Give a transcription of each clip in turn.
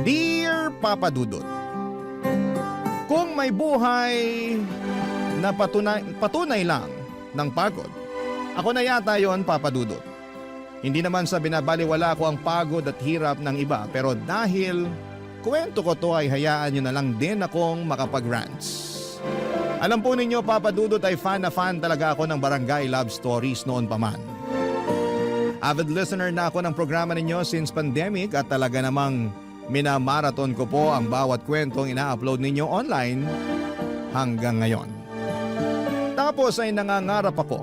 Dear Papa Dudut, kung may buhay na patunay lang ng pagod, ako na yata yon, Papa Dudut. Hindi naman sa binabaliwala ko ang pagod at hirap ng iba, pero dahil kwento ko to ay hayaan nyo na lang din akong makapag-rants. Alam po ninyo, Papa Dudut, ay fan na fan talaga ako ng Barangay Love Stories noon pa man. Avid listener na ako ng programa ninyo since pandemic at talaga namang minamarathon ko po ang bawat kwentong ina-upload ninyo online hanggang ngayon. Tapos ay nangangarap ako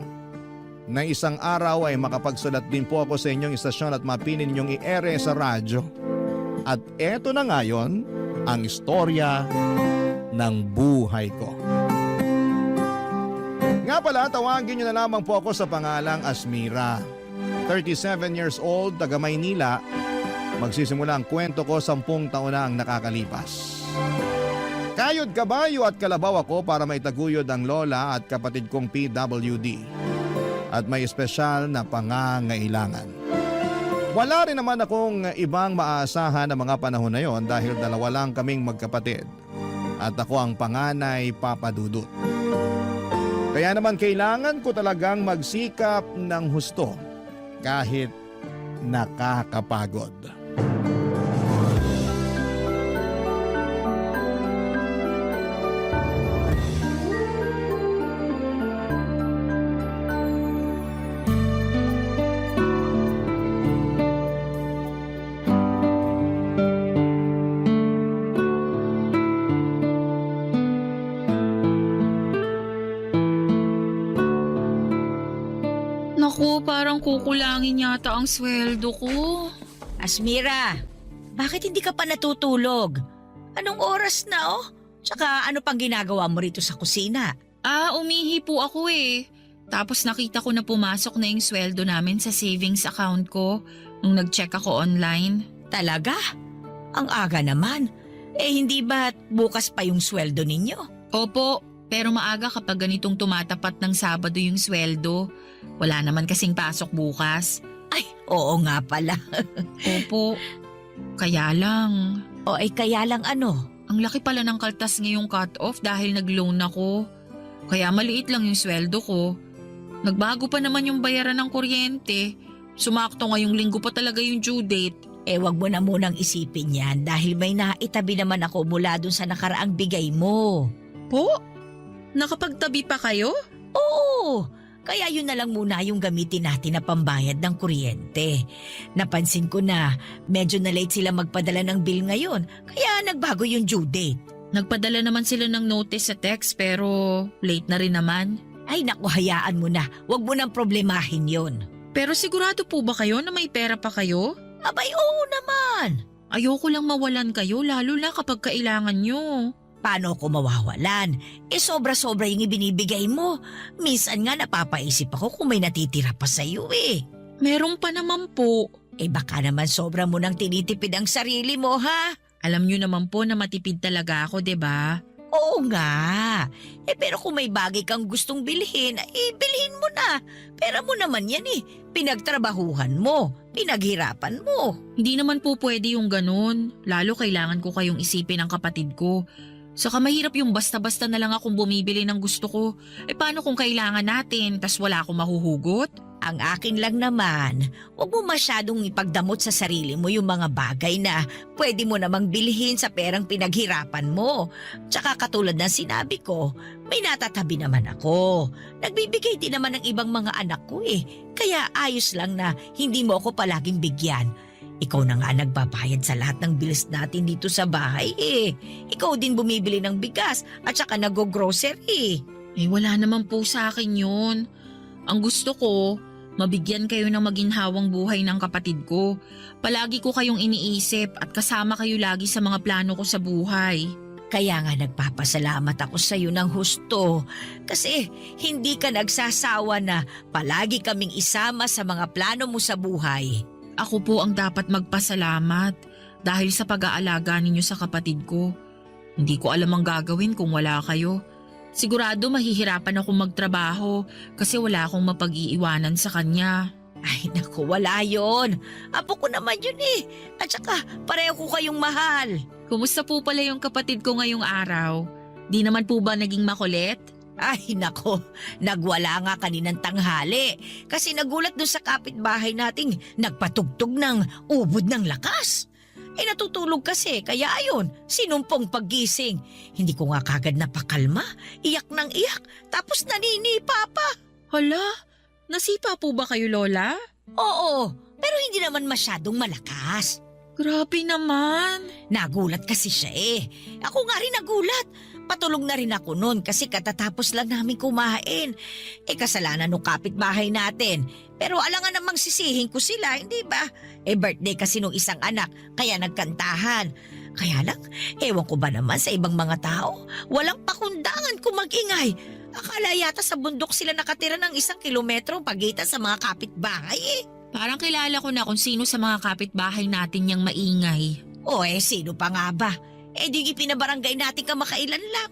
na isang araw ay makapagsulat din po ako sa inyong istasyon at mapinin ninyong i-ere sa radyo. At eto na ngayon ang istorya ng buhay ko. Nga pala, tawagin niyo na lamang po ako sa pangalang Asmira. 37 years old, taga Maynila. Magsisimula ang kwento ko 10 taon na ang nakakalipas. Kayod kabayo at kalabaw ako para maitaguyod ang lola at kapatid kong PWD. At may espesyal na pangangailangan. Wala rin naman akong ibang maaasahan na mga panahon na yon dahil dalawa lang kaming magkapatid. At ako ang panganay, Papa Dudut. Kaya naman kailangan ko talagang magsikap ng husto kahit nakakapagod. Naku, parang kukulangin yata ang sweldo ko. Asmira, bakit hindi ka pa natutulog? Anong oras na Tsaka ano pang ginagawa mo rito sa kusina? Umihi po ako eh. Tapos nakita ko na pumasok na yung sweldo namin sa savings account ko nung nag-check ako online. Talaga? Ang aga naman. Hindi ba bukas pa yung sweldo ninyo? Opo, pero maaga kapag ganitong tumatapat ng Sabado yung sweldo. Wala naman kasing pasok bukas. Ay, oo nga pala. Opo, kaya lang. Kaya lang ano? Ang laki pala ng kaltas ngayong cut-off dahil nag-loan ako. Kaya maliit lang yung sweldo ko. Nagbago pa naman yung bayaran ng kuryente. Sumakto ngayong linggo pa talaga yung due date. Wag mo na munang isipin yan dahil may naitabi naman ako mula dun sa nakaraang bigay mo. Po? Nakapagtabi pa kayo? Oo, kaya yun na lang muna yung gamitin natin na pambayad ng kuryente. Napansin ko na medyo na late sila magpadala ng bill ngayon, kaya nagbago yung due date. Nagpadala naman sila ng notice sa text pero late na rin naman. Ay naku, hayaan mo na, wag mo nang problemahin yon. Pero sigurado po ba kayo na may pera pa kayo? Abay, oo naman. Ayoko lang mawalan kayo lalo na kapag kailangan nyo. Paano ko mawawalan? Sobra-sobra yung ibinibigay mo. Minsan nga napapaisip ako kung may natitira pa sa'yo Meron pa naman po. Baka naman sobra mo nang tinitipid ang sarili mo, ha? Alam nyo naman po na matipid talaga ako, 'di ba? Oo nga. Pero kung may bagay kang gustong bilhin, bilhin mo na. Pera mo naman yan Pinagtrabahuhan mo. Pinaghirapan mo. Hindi naman po pwede yung ganun. Lalo kailangan ko kayong isipin ng kapatid ko. Saka mahirap yung basta-basta na lang akong bumibili ng gusto ko. Paano kung kailangan natin tas wala akong mahuhugot? Ang akin lang naman, huwag mo masyadong ipagdamot sa sarili mo yung mga bagay na pwede mo namang bilhin sa perang pinaghirapan mo. Tsaka katulad ng sinabi ko, may natatabi naman ako. Nagbibigay din naman ng ibang mga anak ko Kaya ayos lang na hindi mo ako palaging bigyan. Ikaw na nga nagbabayad sa lahat ng bills natin dito sa bahay Ikaw din bumibili ng bigas at saka nag-grocery. Wala naman po sa akin yun. Ang gusto ko, mabigyan kayo ng maginhawang buhay ng kapatid ko. Palagi ko kayong iniisip at kasama kayo lagi sa mga plano ko sa buhay. Kaya nga nagpapasalamat ako sa iyo ng husto kasi hindi ka nagsasawa na palagi kaming isama sa mga plano mo sa buhay. Ako po ang dapat magpasalamat dahil sa pag-aalaga ninyo sa kapatid ko. Hindi ko alam ang gagawin kung wala kayo. Sigurado mahihirapan akong magtrabaho kasi wala akong mapag-iiwanan sa kanya. Ay naku, wala yon. Apo ko naman yun eh. At saka pareho ko kayong mahal. Kumusta po pala yung kapatid ko ngayong araw? Di naman po ba naging makulit? Ay nako, nagwala nga kaninang tanghali. Kasi nagulat doon sa kapitbahay nating nagpatugtog ng ubod ng lakas. Natutulog kasi, kaya ayun, sinumpong paggising. Hindi ko nga kagad napakalma, iyak ng iyak, tapos naninipa pa. Hala, nasipa po ba kayo, Lola? Oo, pero hindi naman masyadong malakas. Grabe naman. Nagulat kasi siya eh. Ako nga rin nagulat. Patulog na rin ako noon kasi katatapos lang namin kumain. Kasalanan ng kapitbahay natin. Pero alangan namang sisihin ko sila, hindi ba? Birthday kasi nung isang anak, kaya nagkantahan. Kaya lang, ewan ko ba naman sa ibang mga tao, walang pakundangan kung mag-ingay. Akala yata sa bundok sila nakatira ng 1 kilometro pagitan sa mga kapitbahay eh. Parang kilala ko na kung sino sa mga kapitbahay natin yung maingay. O sino pa nga ba? Di ipinabarangay natin kamakailan lang.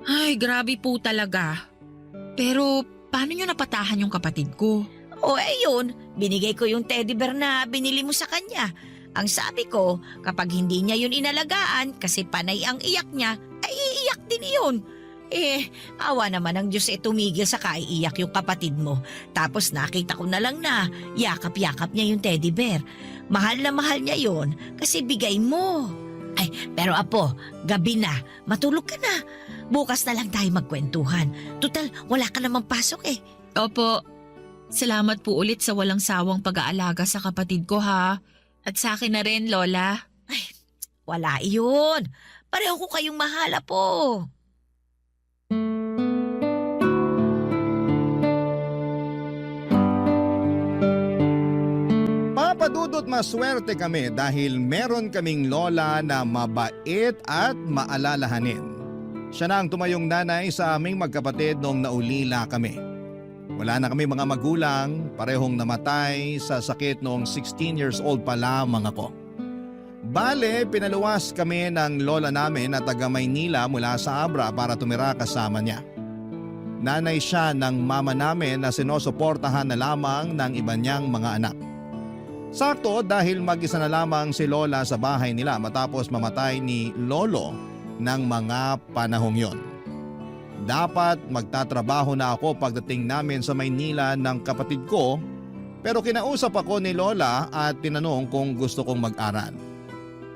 Ay, grabe po talaga. Pero paano nyo napatahan yung kapatid ko? Yun, binigay ko yung teddy bear na binili mo sa kanya. Ang sabi ko, kapag hindi niya yun inalagaan kasi panay ang iyak niya, ay iiyak din yun. Awa naman ng Diyos tumigil sa kaiiyak yung kapatid mo. Tapos nakita ko na lang na yakap-yakap niya yung teddy bear. Mahal na mahal niya yun kasi bigay mo. Ay, pero apo, gabi na, matulog ka na. Bukas na lang tayo magkwentuhan. Tutal, wala ka namang pasok eh. Opo, salamat po ulit sa walang sawang pag-aalaga sa kapatid ko ha. At sa akin na rin, Lola. Wala iyon. Pareho ko kayong mahal, apo. Papadudot maswerte kami dahil meron kaming lola na mabait at maalalahanin. Siya na ang tumayong nanay sa aming magkapatid noong naulila kami. Wala na kami mga magulang, parehong namatay sa sakit noong 16 years old pa lamang ako. Bale, pinaluwas kami ng lola namin na taga Maynila mula sa Abra para tumira kasama niya. Nanay siya ng mama namin na sinusuportahan na lamang ng iba niyang mga anak. Sakto dahil mag-isa na lamang si Lola sa bahay nila matapos mamatay ni Lolo ng mga panahong yon. Dapat magtatrabaho na ako pagdating namin sa Maynila ng kapatid ko, pero kinausap ako ni Lola at tinanong kung gusto kong mag-aral.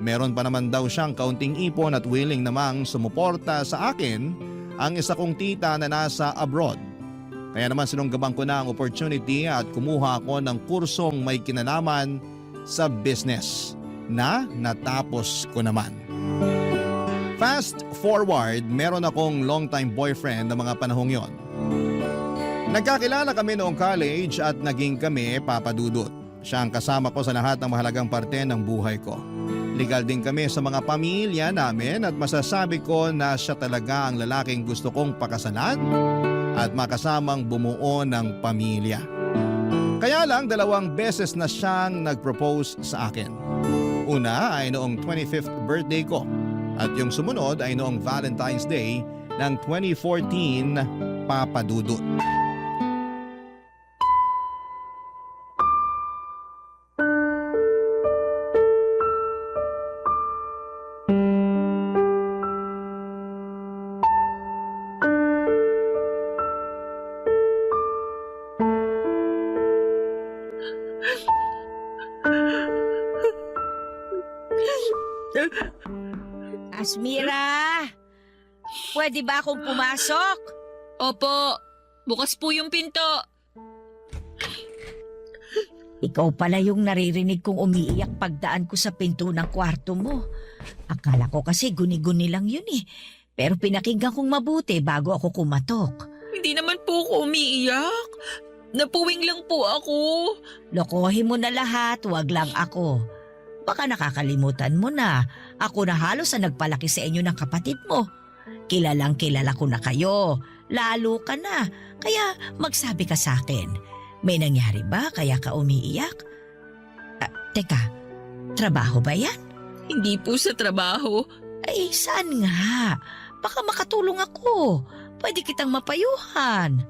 Meron pa naman daw siyang kaunting ipon at willing namang sumuporta sa akin ang isa kong tita na nasa abroad. Kaya naman sinunggaban ko na ang opportunity at kumuha ako ng kursong may kinalaman sa business na natapos ko naman. Fast forward, meron akong long-time boyfriend na mga panahong yon. Nagkakilala kami noong college at naging kami papadudot. Siya ang kasama ko sa lahat ng mahalagang parte ng buhay ko. Legal din kami sa mga pamilya namin at masasabi ko na siya talaga ang lalaking gusto kong pakasalan at makasamang bumuo ng pamilya. Kaya lang 2 beses na siyang nag-propose sa akin. Una ay noong 25th birthday ko at yung sumunod ay noong Valentine's Day ng 2014 papadudot. Asmira, pwede ba akong pumasok? Opo, bukas po yung pinto. Ikaw pala yung naririnig kong umiiyak pagdaan ko sa pinto ng kwarto mo. Akala ko kasi guni-guni lang yun eh. Pero pinakinggan kong mabuti bago ako kumatok. Hindi naman po ako umiiyak. Napuwing lang po ako. Lokohin mo na lahat, wag lang ako. Baka nakakalimutan mo na. Ako na halos ang nagpalaki sa inyo ng kapatid mo. Kilalang kilala ko na kayo. Lalo ka na. Kaya magsabi ka sa akin. May nangyari ba kaya ka umiiyak? Teka, trabaho ba yan? Hindi po sa trabaho. Ay, saan nga? Baka makatulong ako. Pwede kitang mapayuhan.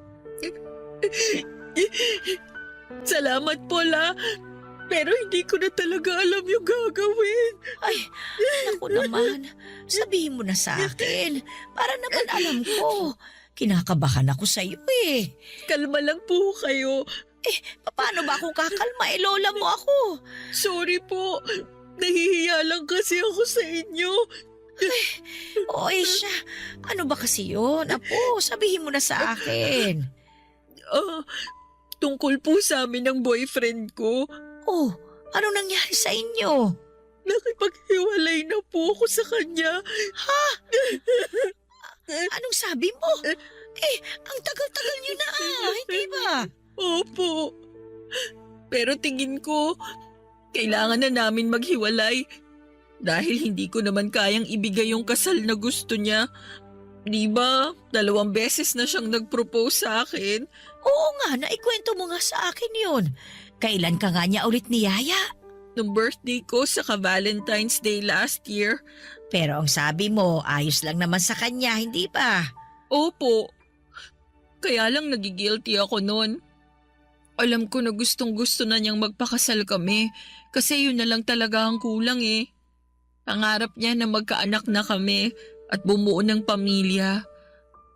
Salamat, Paul, ah. Pero hindi ko na talaga alam yung gagawin. Ay, naku naman. Sabihin mo na sa akin. Para naman alam ko. Kinakabahan ako sa iyo eh. Kalma lang po kayo. Paano ba akong kakalma? Lola mo ako. Sorry po. Nahihiya lang kasi ako sa inyo. Oy siya. Ano ba kasi yun? Apo, sabihin mo na sa akin. Tungkol po sa amin ng boyfriend ko. Oh, ano nangyari sa inyo? Nakipaghiwalay na po ako sa kanya. Anong sabi mo? Ang tagal-tagal nyo na, hindi ba? Opo. Pero tingin ko, kailangan na namin maghiwalay. Dahil hindi ko naman kayang ibigay yung kasal na gusto niya. Di ba? 2 beses na siyang nag-propose sa akin. Oo nga, naikwento mo nga sa akin yun. Kailan ka nga niya ulit niyaya? Nung birthday ko sa Valentine's Day last year. Pero ang sabi mo, ayos lang naman sa kanya, hindi ba? Opo. Kaya lang nagigilty ako noon. Alam ko na gustong-gusto na niyang magpakasal kami kasi yun na lang talaga ang kulang eh. Pangarap niya na magkaanak na kami at bumuo ng pamilya.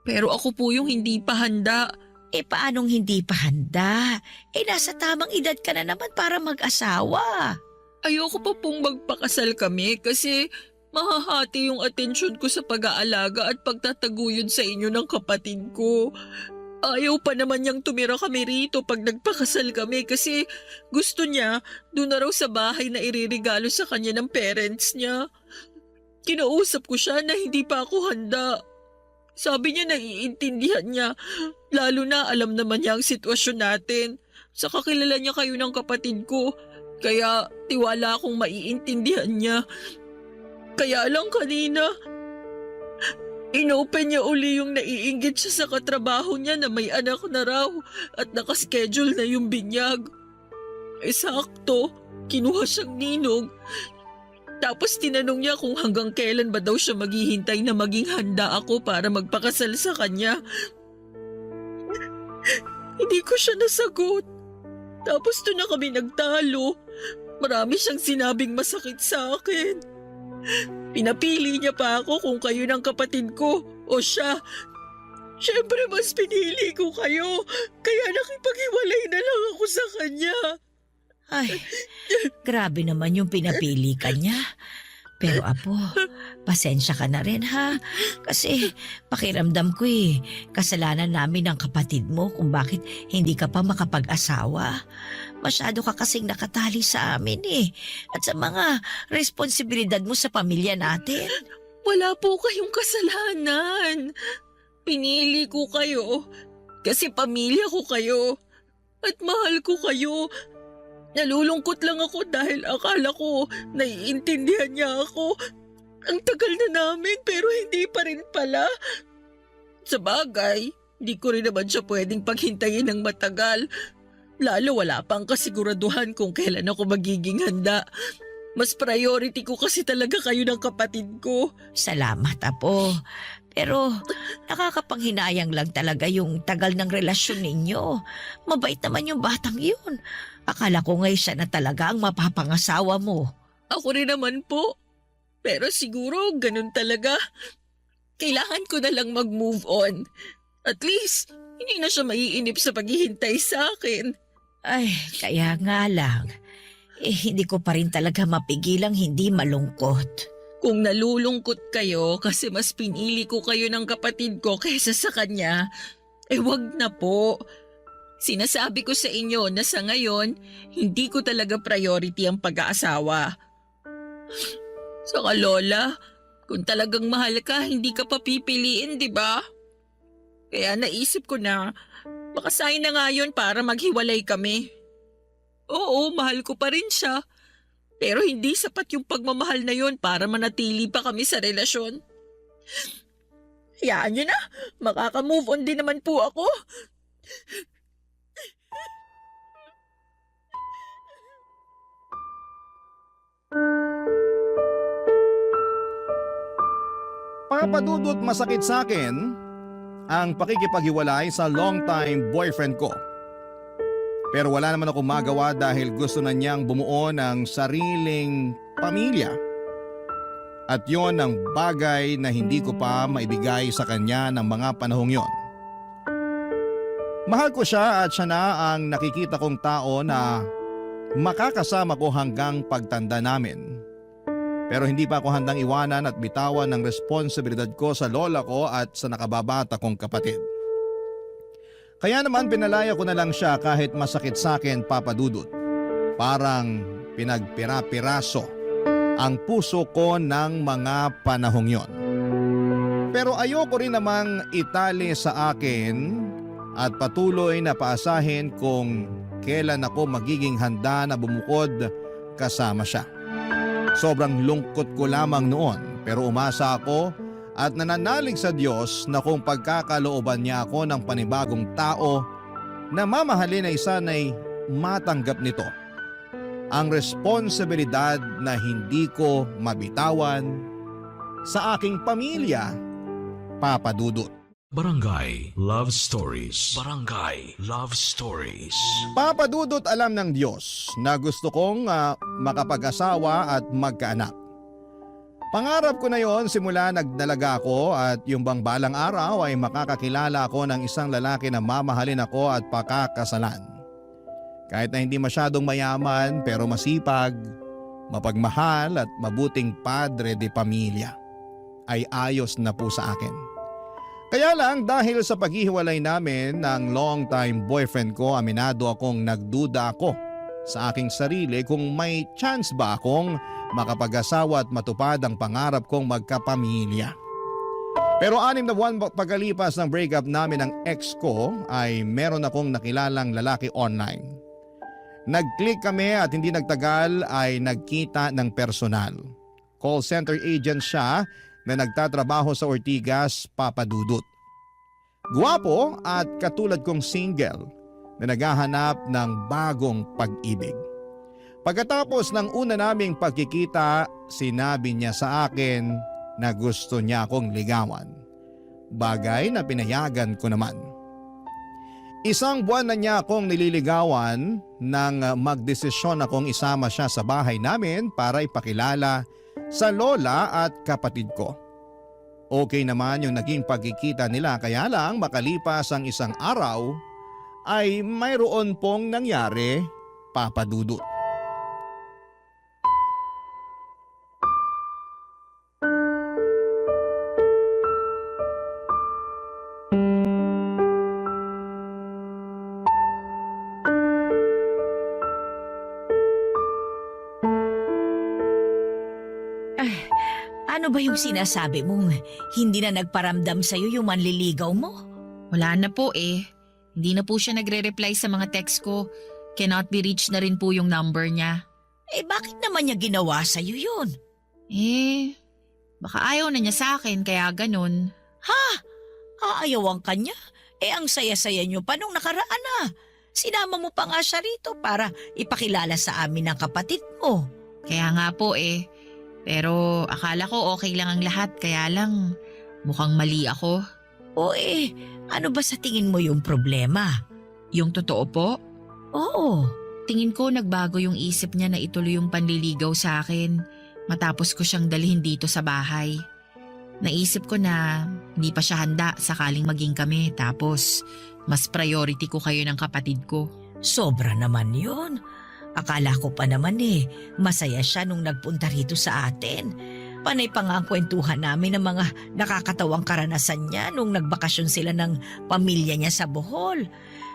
Pero ako po yung hindi pa handa. Paanong hindi pa handa? Nasa tamang edad ka na naman para mag-asawa. Ayoko pa pong magpakasal kami kasi mahahati yung atensyon ko sa pag-aalaga at pagtataguyod sa inyo ng kapatid ko. Ayaw pa naman niyang tumira kami rito pag nagpakasal kami kasi gusto niya doon na raw sa bahay na iririgalo sa kanya ng parents niya. Kinausap ko siya na hindi pa ako handa. Sabi niya naiintindihan niya, lalo na alam naman niya ang sitwasyon natin. Saka kilala niya kayo ng kapatid ko, kaya tiwala akong maiintindihan niya. Kaya lang kanina, inopen niya uli yung naiinggit siya sa katrabaho niya na may anak na raw at nakaschedule na yung binyag. Sakto, kinuha siyang ninong. Tapos tinanong niya kung hanggang kailan ba daw siya maghihintay na maging handa ako para magpakasal sa kanya. Hindi ko siya nasagot. Tapos doon na kami nagtalo. Marami siyang sinabing masakit sa akin. Pinapili niya pa ako kung kayo ng kapatid ko o siya. Siyempre mas pinili ko kayo. Kaya nakipaghiwalay na lang ako sa kanya. Ay, grabe naman yung pinapili ka niya. Pero apo, pasensya ka na rin ha. Kasi pakiramdam ko kasalanan namin ng kapatid mo kung bakit hindi ka pa makapag-asawa. Masyado ka kasing nakatali sa amin at sa mga responsibilidad mo sa pamilya natin. Wala po kayong kasalanan. Pinili ko kayo kasi pamilya ko kayo at mahal ko kayo. Nalulungkot lang ako dahil akala ko naiintindihan niya ako. Ang tagal na namin pero hindi pa rin pala. Sa bagay, hindi ko rin naman siya pwedeng paghintayin ng matagal. Lalo wala pang kasiguraduhan kung kailan ako magiging handa. Mas priority ko kasi talaga kayo ng kapatid ko. Salamat, apo. Pero nakakapanghinayang lang talaga yung tagal ng relasyon ninyo. Mabait naman yung batang yun. Akala ko ngayon siya na talaga ang mapapangasawa mo. Ako rin naman po. Pero siguro ganun talaga. Kailangan ko na lang mag-move on. At least, hindi na siya maiinip sa paghihintay sa akin. Ay, kaya nga lang. Hindi ko pa rin talaga mapigilang hindi malungkot. Kung nalulungkot kayo kasi mas pinili ko kayo ng kapatid ko kaysa sa kanya, wag na po. Sinasabi ko sa inyo na sa ngayon, hindi ko talaga priority ang pag-aasawa. Saka Lola, kung talagang mahal ka, hindi ka pa pipiliin, di ba? Kaya naisip ko na, baka sayang na nga yun para maghiwalay kami. Oo, mahal ko pa rin siya. Pero hindi sapat yung pagmamahal na yun para manatili pa kami sa relasyon. Hayaan nyo na, makaka-move on din naman po ako. Papadudot masakit sa akin ang pakikipaghiwalay sa long-time boyfriend ko. Pero wala naman akong magawa dahil gusto na niyang bumuo ng sariling pamilya. At yon ang bagay na hindi ko pa maibigay sa kanya ng mga panahong yon. Mahal ko siya at siya na ang nakikita kong tao na makakasama ko hanggang pagtanda namin. Pero hindi pa ako handang iwanan at bitawan ng responsibilidad ko sa lola ko at sa nakababata kong kapatid. Kaya naman pinalaya ko na lang siya kahit masakit sa akin, Papa Dudut. Parang pinagpira-piraso ang puso ko ng mga panahong yon. Pero ayoko rin namang itali sa akin at patuloy na paasahin kung kailan ako magiging handa na bumukod kasama siya. Sobrang lungkot ko lamang noon pero umasa ako at nananalig sa Diyos na kung pagkakalooban niya ako ng panibagong tao na mamahalin ay sana'y matanggap nito ang responsibilidad na hindi ko mabitawan sa aking pamilya, Papa Dudut. Barangay Love Stories. Barangay Love Stories. Papa Dudut, alam ng Diyos na gusto kong makapag-asawa at magkaanak. Pangarap ko na yon simula nagdalaga ako at yung bang balang araw ay makakakilala ako ng isang lalaki na mamahalin ako at pakakasalan. Kahit na hindi masyadong mayaman pero masipag, mapagmahal at mabuting padre de pamilya, ay ayos na po sa akin. Kaya lang dahil sa paghihiwalay namin ng long-time boyfriend ko, aminado akong nagduda ako sa aking sarili kung may chance ba akong makapag-asawa at matupad ang pangarap kong magkapamilya. Pero 6 na buwan pagkalipas ng breakup namin ng ex ko ay meron akong nakilalang lalaki online. Nag-click kami at hindi nagtagal ay nagkita ng personal. Call center agent siya na nagtatrabaho sa Ortigas, Papa Dudut. Guwapo at katulad kong single na naghahanap ng bagong pag-ibig. Pagkatapos ng una naming pagkikita, sinabi niya sa akin na gusto niya akong ligawan. Bagay na pinayagan ko naman. 1 buwan na niya akong nililigawan nang magdesisyon akong isama siya sa bahay namin para ipakilala sa lola at kapatid ko. Okay naman yung naging pagkikita nila, kaya lang makalipas ang 1 araw ay mayroon pong nangyari, Papa Dudut. Ano ba yung sinasabi mong hindi na nagparamdam sa'yo yung manliligaw mo? Wala na po eh. Hindi na po siya nagre-reply sa mga text ko. Cannot be reached na rin po yung number niya. Eh bakit naman niya ginawa sa'yo yun? Baka ayaw na niya sa akin kaya ganun. Aayawan ka niya? Ang saya-saya niyo pa nung nakaraan na. Sinama mo pa nga siya rito para ipakilala sa amin ng kapatid mo. Kaya nga po eh. Pero akala ko okay lang ang lahat kaya lang mukhang mali ako. Ano ba sa tingin mo yung problema? Yung totoo po? Oo. Tingin ko nagbago yung isip niya na ituloy yung panliligaw sa akin matapos ko siyang dalhin dito sa bahay. Naisip ko na hindi pa siya handa sakaling maging kami tapos mas priority ko kayo ng kapatid ko. Sobra naman yun. Akala ko pa naman masaya siya nung nagpunta rito sa atin. Panay pa nga ang kwentuhan namin ng mga nakakatawang karanasan niya nung nagbakasyon sila ng pamilya niya sa Bohol.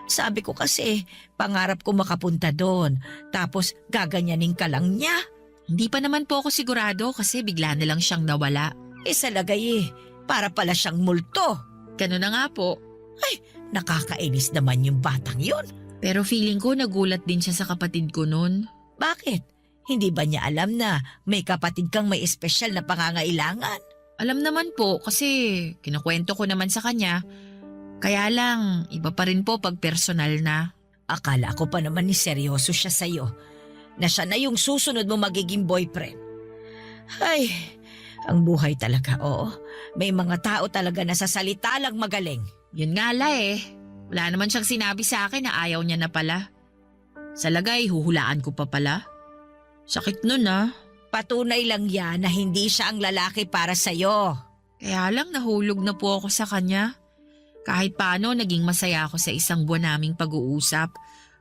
Sabi ko kasi, pangarap ko makapunta doon, tapos gaganyanin ka lang niya. Hindi pa naman po ako sigurado kasi bigla na lang siyang nawala. Sa lagay para pala siyang multo. Ganun na nga po. Nakakainis naman yung batang yun. Pero feeling ko nagulat din siya sa kapatid ko nun. Bakit? Hindi ba niya alam na may kapatid kang may espesyal na pangangailangan? Alam naman po kasi kinukwento ko naman sa kanya. Kaya lang, iba pa rin po pag personal na. Akala ko pa naman ni seryoso siya sa'yo. Na siya na yung susunod mo magiging boyfriend. Ang buhay talaga, oo. May mga tao talaga na sa salita lang magaling. Yun nga la eh. Wala naman siyang sinabi sa akin na ayaw niya na pala. Sa lagay, huhulaan ko pa pala. Sakit nun ah. Patunay lang yan na hindi siya ang lalaki para sa'yo. Kaya lang nahulog na po ako sa kanya. Kahit paano, naging masaya ako sa isang buwan naming pag-uusap.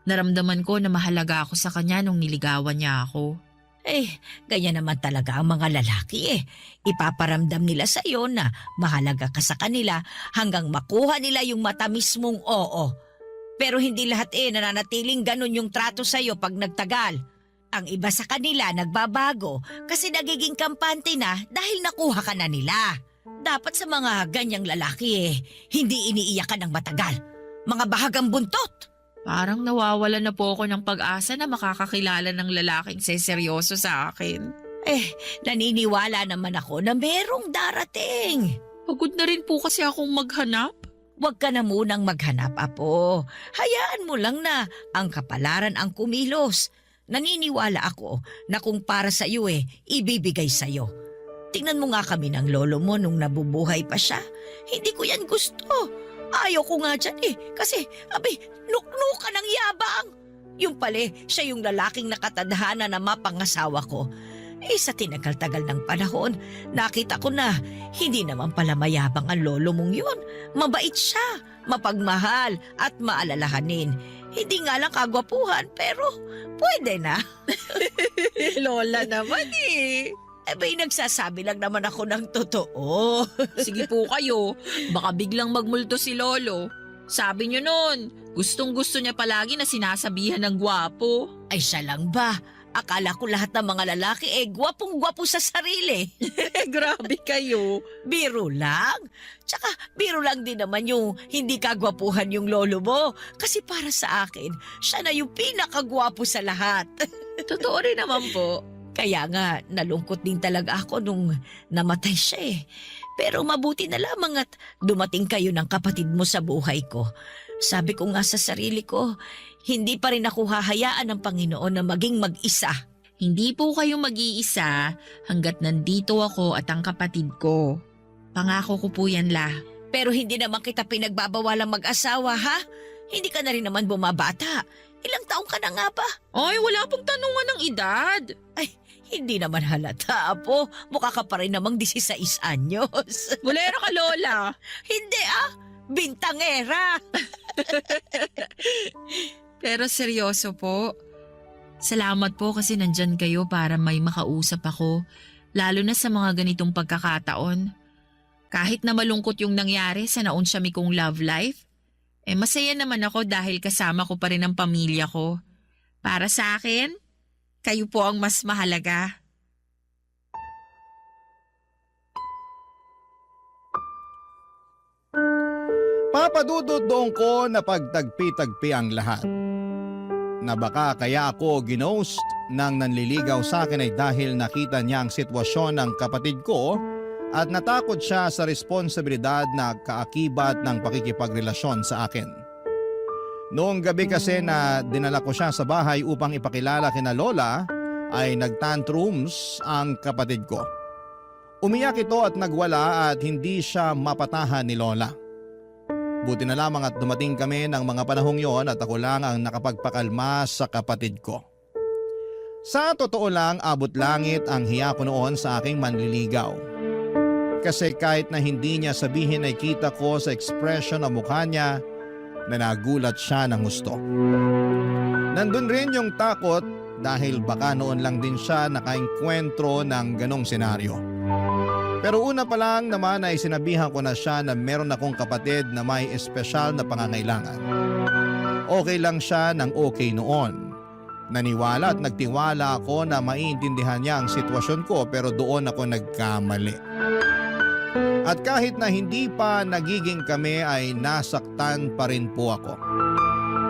Naramdaman ko na mahalaga ako sa kanya nung niligawan niya ako. Ganyan naman talaga ang mga lalaki eh. Ipaparamdam nila sa'yo na mahalaga ka sa kanila hanggang makuha nila yung matamis mong oo. Pero hindi lahat nananatiling ganun yung trato sa'yo pag nagtagal. Ang iba sa kanila nagbabago kasi nagiging kampante na dahil nakuha ka na nila. Dapat sa mga ganyang lalaki hindi iniiyakan ng matagal. Mga bahagang buntot. Parang nawawala na po ako ng pag-asa na makakakilala ng lalaking seseryoso sa akin. Naniniwala naman ako na merong darating. Pagod na rin po kasi akong maghanap. Huwag ka na munang maghanap, Apo. Hayaan mo lang na ang kapalaran ang kumilos. Naniniwala ako na kung para sa iyo ibibigay sa iyo. Tingnan mo nga kami ng lolo mo nung nabubuhay pa siya. Hindi ko yan gusto. Ayaw ko nga dyan kasi nuknuka ng yabang. Yung pala, siya yung lalaking nakatadhana na mapangasawa ko. Sa tinagal-tagal ng panahon, nakita ko na hindi naman pala mayabang ang lolo mong yun. Mabait siya, mapagmahal at maalalahanin. Hindi nga lang kagwapuhan pero pwede na. Lola naman Nagsasabi lang naman ako ng totoo. Sige po kayo, baka biglang magmulto si Lolo. Sabi niyo nun, gustong-gusto niya palagi na sinasabihan ng gwapo. Ay siya lang ba? Akala ko lahat ng mga lalaki gwapong-gwapo sa sarili. Grabe kayo. Biro lang. Tsaka biro lang din naman yung hindi kagwapuhan yung lolo mo. Kasi para sa akin, siya na yung pinakagwapo sa lahat. Totoo rin naman po. Kaya nga, nalungkot din talaga ako nung namatay siya Pero mabuti na lamang at dumating kayo ng kapatid mo sa buhay ko. Sabi ko nga sa sarili ko, hindi pa rin ako hahayaan ng Panginoon na maging mag-isa. Hindi po kayo mag-iisa hanggat nandito ako at ang kapatid ko. Pangako ko po yan, La. Pero hindi naman kita pinagbabawalang mag-asawa, ha? Hindi ka na rin naman bumabata. Ilang taong ka na nga ba? Ay, wala pong tanungan ng edad. Hindi naman halata, Apo. Mukha ka pa rin namang 16 anyos. Bulero ka, Lola. Hindi bintangera. Pero seryoso po. Salamat po kasi nandyan kayo para may makausap ako. Lalo na sa mga ganitong pagkakataon. Kahit na malungkot yung nangyari sa naunsyami kong love life, masaya naman ako dahil kasama ko pa rin ang pamilya ko. Para sa akin, kayo po ang mas mahalaga. Papadudod doon ko na pagtagpi-tagpi ang lahat. Na baka kaya ako ginost ng nanliligaw sa akin ay dahil nakita niya ang sitwasyon ng kapatid ko at natakot siya sa responsibilidad na kaakibat ng pakikipagrelasyon sa akin. Noong gabi kasi na dinala ko siya sa bahay upang ipakilala kina Lola ay nagtantrums ang kapatid ko. Umiyak ito at nagwala at hindi siya mapatahan ni Lola. Buti na lamang at dumating kami ng mga panahong yon at ako lang ang nakapagpakalma sa kapatid ko. Sa totoo lang, abot langit ang hiya ko noon sa aking manliligaw. Kasi kahit na hindi niya sabihin ay kita ko sa ekspresyon ng mukha niya na nagulat siya ng gusto. Nandun rin yung takot dahil baka noon lang din siya nakaengkwentro ng ganong senaryo. Pero una pa lang naman ay sinabihan ko na siya na meron akong kapatid na may espesyal na pangangailangan. Okay lang siya ng okay noon. Naniwala at nagtiwala ako na maiintindihan niya ang sitwasyon ko pero doon ako nagkamali. At kahit na hindi pa nagiging kami ay nasaktan pa rin po ako.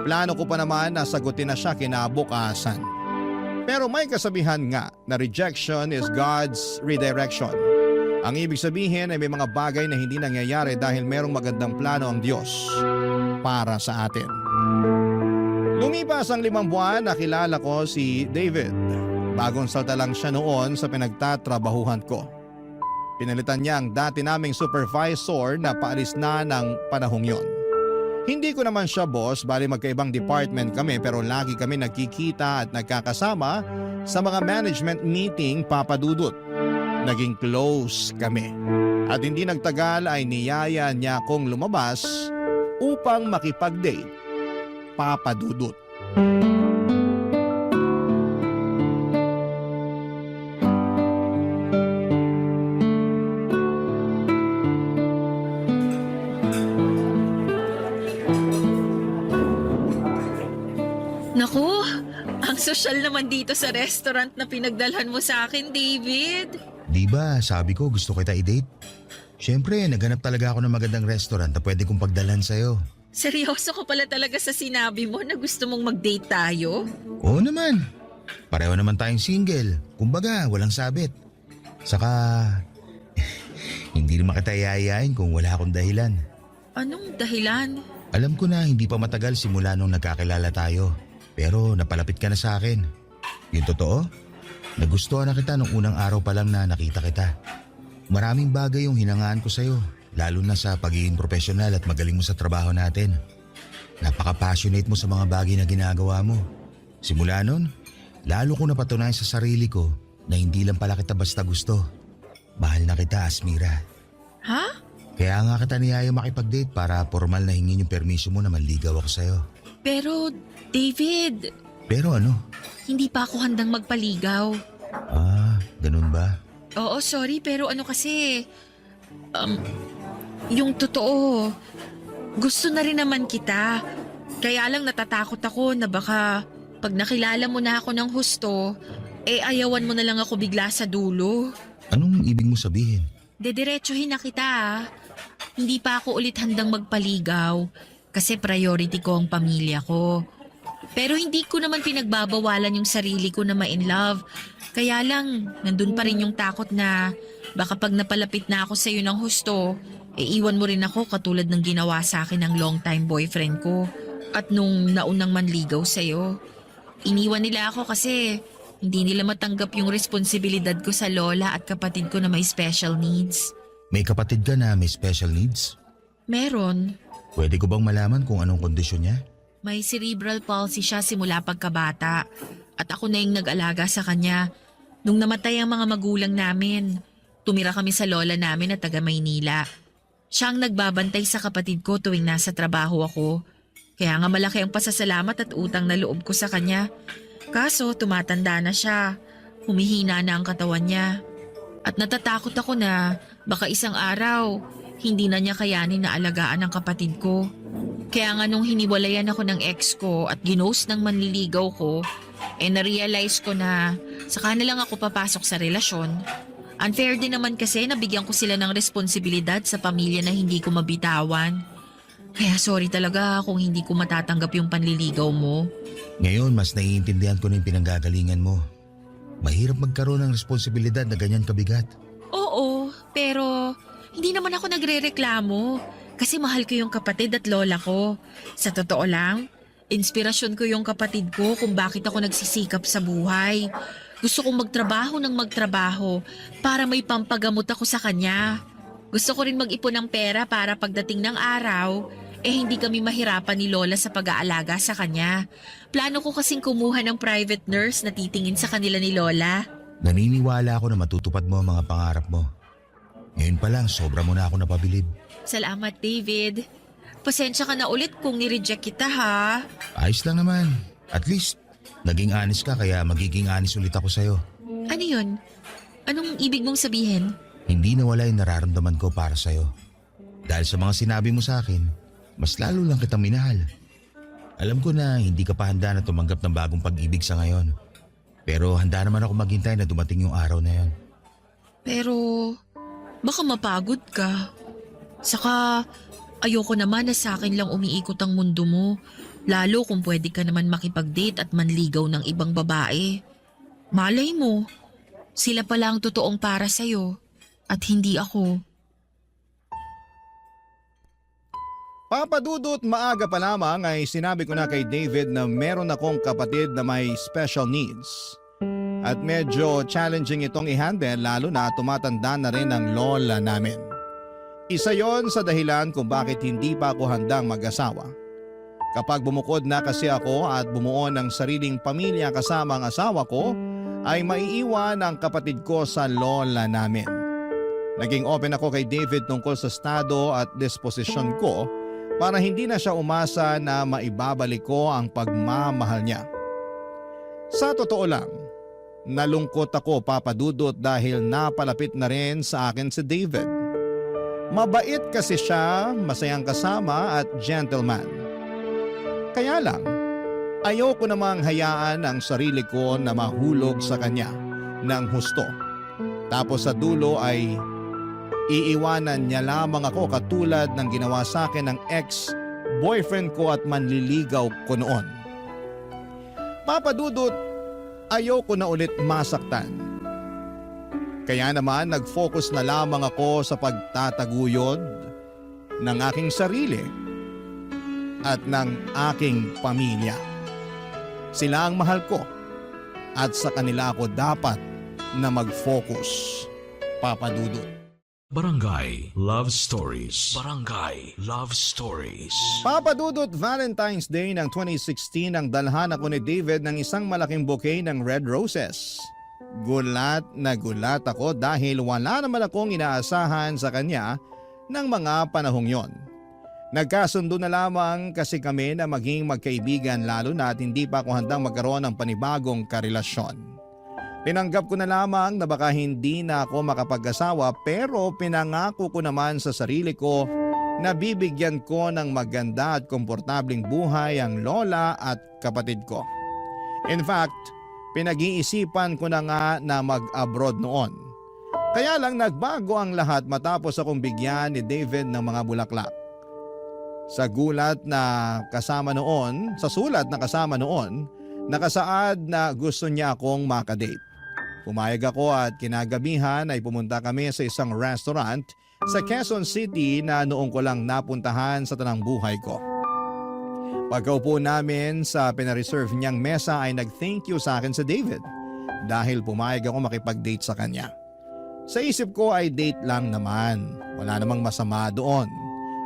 Plano ko pa naman na sagutin na siya kinabukasan. Pero may kasabihan nga na rejection is God's redirection. Ang ibig sabihin ay may mga bagay na hindi nangyayari dahil merong magandang plano ang Diyos para sa atin. Lumipas ang 5 buwan, nakilala ko si David. Bagong salta lang siya noon sa pinagtatrabahuhan ko. Pinalitan niya ang dati naming supervisor na paalis na ng panahong yon. Hindi ko naman siya boss, bali magkaibang department kami pero lagi kami nagkikita at nagkakasama sa mga management meeting, Papa Dudut. Naging close kami. At hindi nagtagal ay niyaya niya akong lumabas upang makipag-date, Papa Dudut. Naku, ang sosyal naman dito sa restaurant na pinagdalhan mo sa akin, David. Di ba, sabi ko gusto kita i-date? Siyempre, naghanap talaga ako ng magandang restaurant na pwede kong pagdalhan sa'yo. Seryoso ka pala talaga sa sinabi mo na gusto mong mag-date tayo? Oo naman. Pareho naman tayong single. Kumbaga, walang sabit. Saka, hindi naman kita yayain kung wala akong dahilan. Anong dahilan? Alam ko na hindi pa matagal simula nung nagkakilala tayo. Pero napalapit ka na sa akin. Yung totoo, nagustuhan na kita nung unang araw pa lang na nakita kita. Maraming bagay yung hinangaan ko sa'yo, lalo na sa pagiging profesional at magaling mo sa trabaho natin. Napaka-passionate mo sa mga bagay na ginagawa mo. Simula nun, lalo ko napatunayan sa sarili ko na hindi lang pala kita basta gusto. Mahal na kita, Asmira. Ha? Kaya nga kita niyaya makipag-date para formal na hingin yung permiso mo na manligaw ako sa'yo. Pero, David, Pero ano? hindi pa ako handang magpaligaw. Ganun ba? Oo, sorry, pero ano kasi, yung totoo, gusto na rin naman kita. Kaya lang natatakot ako na baka pag nakilala mo na ako ng husto, ayawan mo na lang ako bigla sa dulo. Anong ibig mo sabihin? Dediretsuhin na kita ah. Hindi pa ako ulit handang magpaligaw kasi priority ko ang pamilya ko. Pero hindi ko naman pinagbabawalan yung sarili ko na ma-in love. Kaya lang, nandun pa rin yung takot na baka pag napalapit na ako sa iyo ng husto, iwan mo rin ako katulad ng ginawa sa akin ng long-time boyfriend ko. At nung naunang manligaw sa iyo, iniwan nila ako kasi hindi nila matanggap yung responsibilidad ko sa lola at kapatid ko na may special needs. May kapatid ka na may special needs? Meron. Pwede ko bang malaman kung anong kondisyon niya? May cerebral palsy siya simula pagkabata at ako na yung nag-alaga sa kanya. Nung namatay ang mga magulang namin, tumira kami sa lola namin na taga Maynila. Siya ang nagbabantay sa kapatid ko tuwing nasa trabaho ako. Kaya nga malaki ang pasasalamat at utang na loob ko sa kanya. Kaso tumatanda na siya, humihina na ang katawan niya. At natatakot ako na baka isang araw hindi na niya kayanin na alagaan ang kapatid ko. Kaya nga nung hiniwalayan ako ng ex ko at ginost ng manliligaw ko, na-realize ko na saka na lang ako papasok sa relasyon. Unfair din naman kasi nabigyan ko sila ng responsibilidad sa pamilya na hindi ko mabitawan. Kaya sorry talaga kung hindi ko matatanggap yung panliligaw mo. Ngayon, mas naiintindihan ko na yung pinanggagalingan mo. Mahirap magkaroon ng responsibilidad na ganyan kabigat. Oo, pero hindi naman ako nagrereklamo kasi mahal ko yung kapatid at lola ko. Sa totoo lang, inspirasyon ko yung kapatid ko kung bakit ako nagsisikap sa buhay. Gusto kong magtrabaho ng magtrabaho para may pampagamot ako sa kanya. Gusto ko rin mag-ipon ng pera para pagdating ng araw, hindi kami mahirapan ni Lola sa pag-aalaga sa kanya. Plano ko kasing kumuha ng private nurse na titingin sa kanila ni Lola. Naniniwala ako na matutupad mo ang mga pangarap mo. Ngayon pa lang, sobra mo na ako napabilib. Salamat, David. Pasensya ka na ulit kung ni-reject kita ha. Ayos lang naman. At least, naging honest ka kaya magiging honest ulit ako sa'yo. Ano yun? Anong ibig mong sabihin? Hindi nawala yung nararamdaman ko para sa'yo. Dahil sa mga sinabi mo sa akin, mas lalo lang kitang minahal. Alam ko na hindi ka pa handa na tumanggap ng bagong pag-ibig sa ngayon. Pero handa naman ako maghintay na dumating yung araw na yon. Pero baka mapagod ka. Saka ayoko naman na sa akin lang umiikot ang mundo mo. Lalo kung pwede ka naman makipag-date at manligaw ng ibang babae. Malay mo, sila pala ang totoong para sa'yo at hindi ako. Papa Dudut, maaga pa lamang ay sinabi ko na kay David na meron akong kapatid na may special needs. At medyo challenging itong i-handle lalo na tumatanda na rin ang lola namin. Isa yon sa dahilan kung bakit hindi pa ako handang mag-asawa. Kapag bumukod na kasi ako at bumuo ng sariling pamilya kasama ang asawa ko, ay maiiwan ang kapatid ko sa lola namin. Naging open ako kay David tungkol sa estado at disposisyon ko para hindi na siya umasa na maibabalik ko ang pagmamahal niya. Sa totoo lang, nalungkot ako, Papa Dudut, dahil napalapit na rin sa akin si David. Mabait kasi siya, masayang kasama at gentleman. Kaya lang, ayoko namang hayaan ang sarili ko na mahulog sa kanya ng husto. Tapos sa dulo ay iiwanan niya lamang ako katulad ng ginawa sa akin ng ex-boyfriend ko at manliligaw ko noon. Papa Dudut, ayoko na ulit masaktan. Kaya naman nag-focus na lamang ako sa pagtataguyod ng aking sarili at ng aking pamilya. Sila ang mahal ko at sa kanila ako dapat na mag-focus, Papa Dudut. Barangay Love Stories. Barangay Love Stories. Papa Dudut, Valentine's Day ng 2016 ang dalhan ako ni David ng isang malaking bouquet ng red roses. Gulat na gulat ako dahil wala naman akong inaasahan sa kanya ng mga panahong yon. Nagkasundo na lamang kasi kami na maging magkaibigan lalo na at hindi pa ako handang magkaroon ng panibagong karelasyon. Tinanggap ko na lamang na baka hindi na ako makapag-asawa pero pinangako ko naman sa sarili ko na bibigyan ko ng maganda at komportabling buhay ang lola at kapatid ko. In fact, pinag-iisipan ko na nga na mag-abroad noon. Kaya lang nagbago ang lahat matapos akong bigyan ni David ng mga bulaklak. Sa sulat na kasama noon, nakasaad na gusto niya akong makadate. Pumayag ako at kinagabihan ay pumunta kami sa isang restaurant sa Quezon City na noong ko lang napuntahan sa tanang buhay ko. Pagkaupo namin sa pinareserve niyang mesa ay nag-thank you sa akin si David dahil pumayag ako makipag-date sa kanya. Sa isip ko ay date lang naman, wala namang masama doon.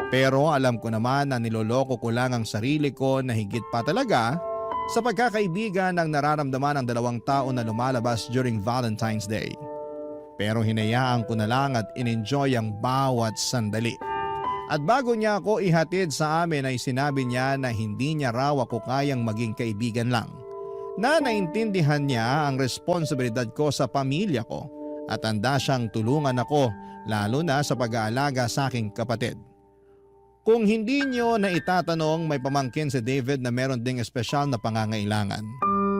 Pero alam ko naman na niloloko ko lang ang sarili ko na higit pa talaga sa pagkakaibigan ng nararamdaman ng dalawang tao na lumalabas during Valentine's Day. Pero hinayaan ko na lang at in-enjoy ang bawat sandali. At bago niya ako ihatid sa amin ay sinabi niya na hindi niya raw ako kayang maging kaibigan lang. Na naintindihan niya ang responsibilidad ko sa pamilya ko at handa siyang tulungan ako lalo na sa pag-aalaga sa aking kapatid. Kung hindi niyo na itatanong, may pamangkin si David na meron ding espesyal na pangangailangan.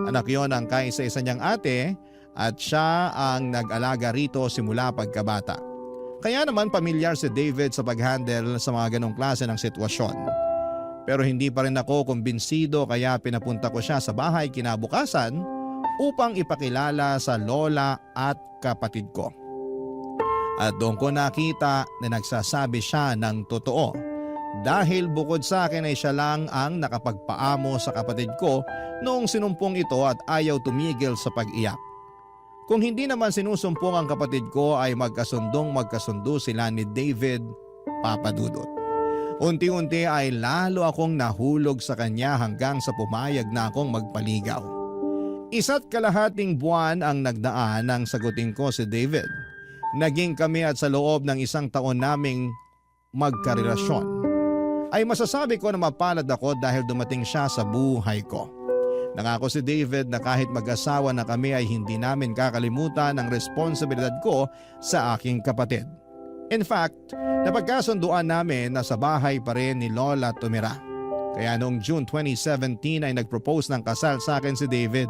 Anak yon ang kaisa-isa niyang ate at siya ang nag-alaga rito simula pagkabata. Kaya naman pamilyar si David sa pag-handle sa mga ganong klase ng sitwasyon. Pero hindi pa rin ako kumbinsido kaya pinapunta ko siya sa bahay kinabukasan upang ipakilala sa lola at kapatid ko. At doon ko nakita na nagsasabi siya ng totoo. Dahil bukod sa akin ay siya lang ang nakapagpaamo sa kapatid ko noong sinumpong ito at ayaw tumigil sa pag-iyak. Kung hindi naman sinusumpong ang kapatid ko ay magkasundo sila ni David, Papa Dudut. Unti-unti ay lalo akong nahulog sa kanya hanggang sa pumayag na akong magpaligaw. 1.5 buwan ang nagdaan nang sagutin ko si David. Naging kami at sa loob ng 1 taon naming magkarelasyon. Ay masasabi ko na mapalad ako dahil dumating siya sa buhay ko. Nangako si David na kahit mag-asawa na kami ay hindi namin kakalimutan ang responsibilidad ko sa aking kapatid. In fact, napagkasunduan namin na sa bahay pa rin ni Lola tumira. Kaya noong June 2017 ay nag-propose ng kasal sa akin si David.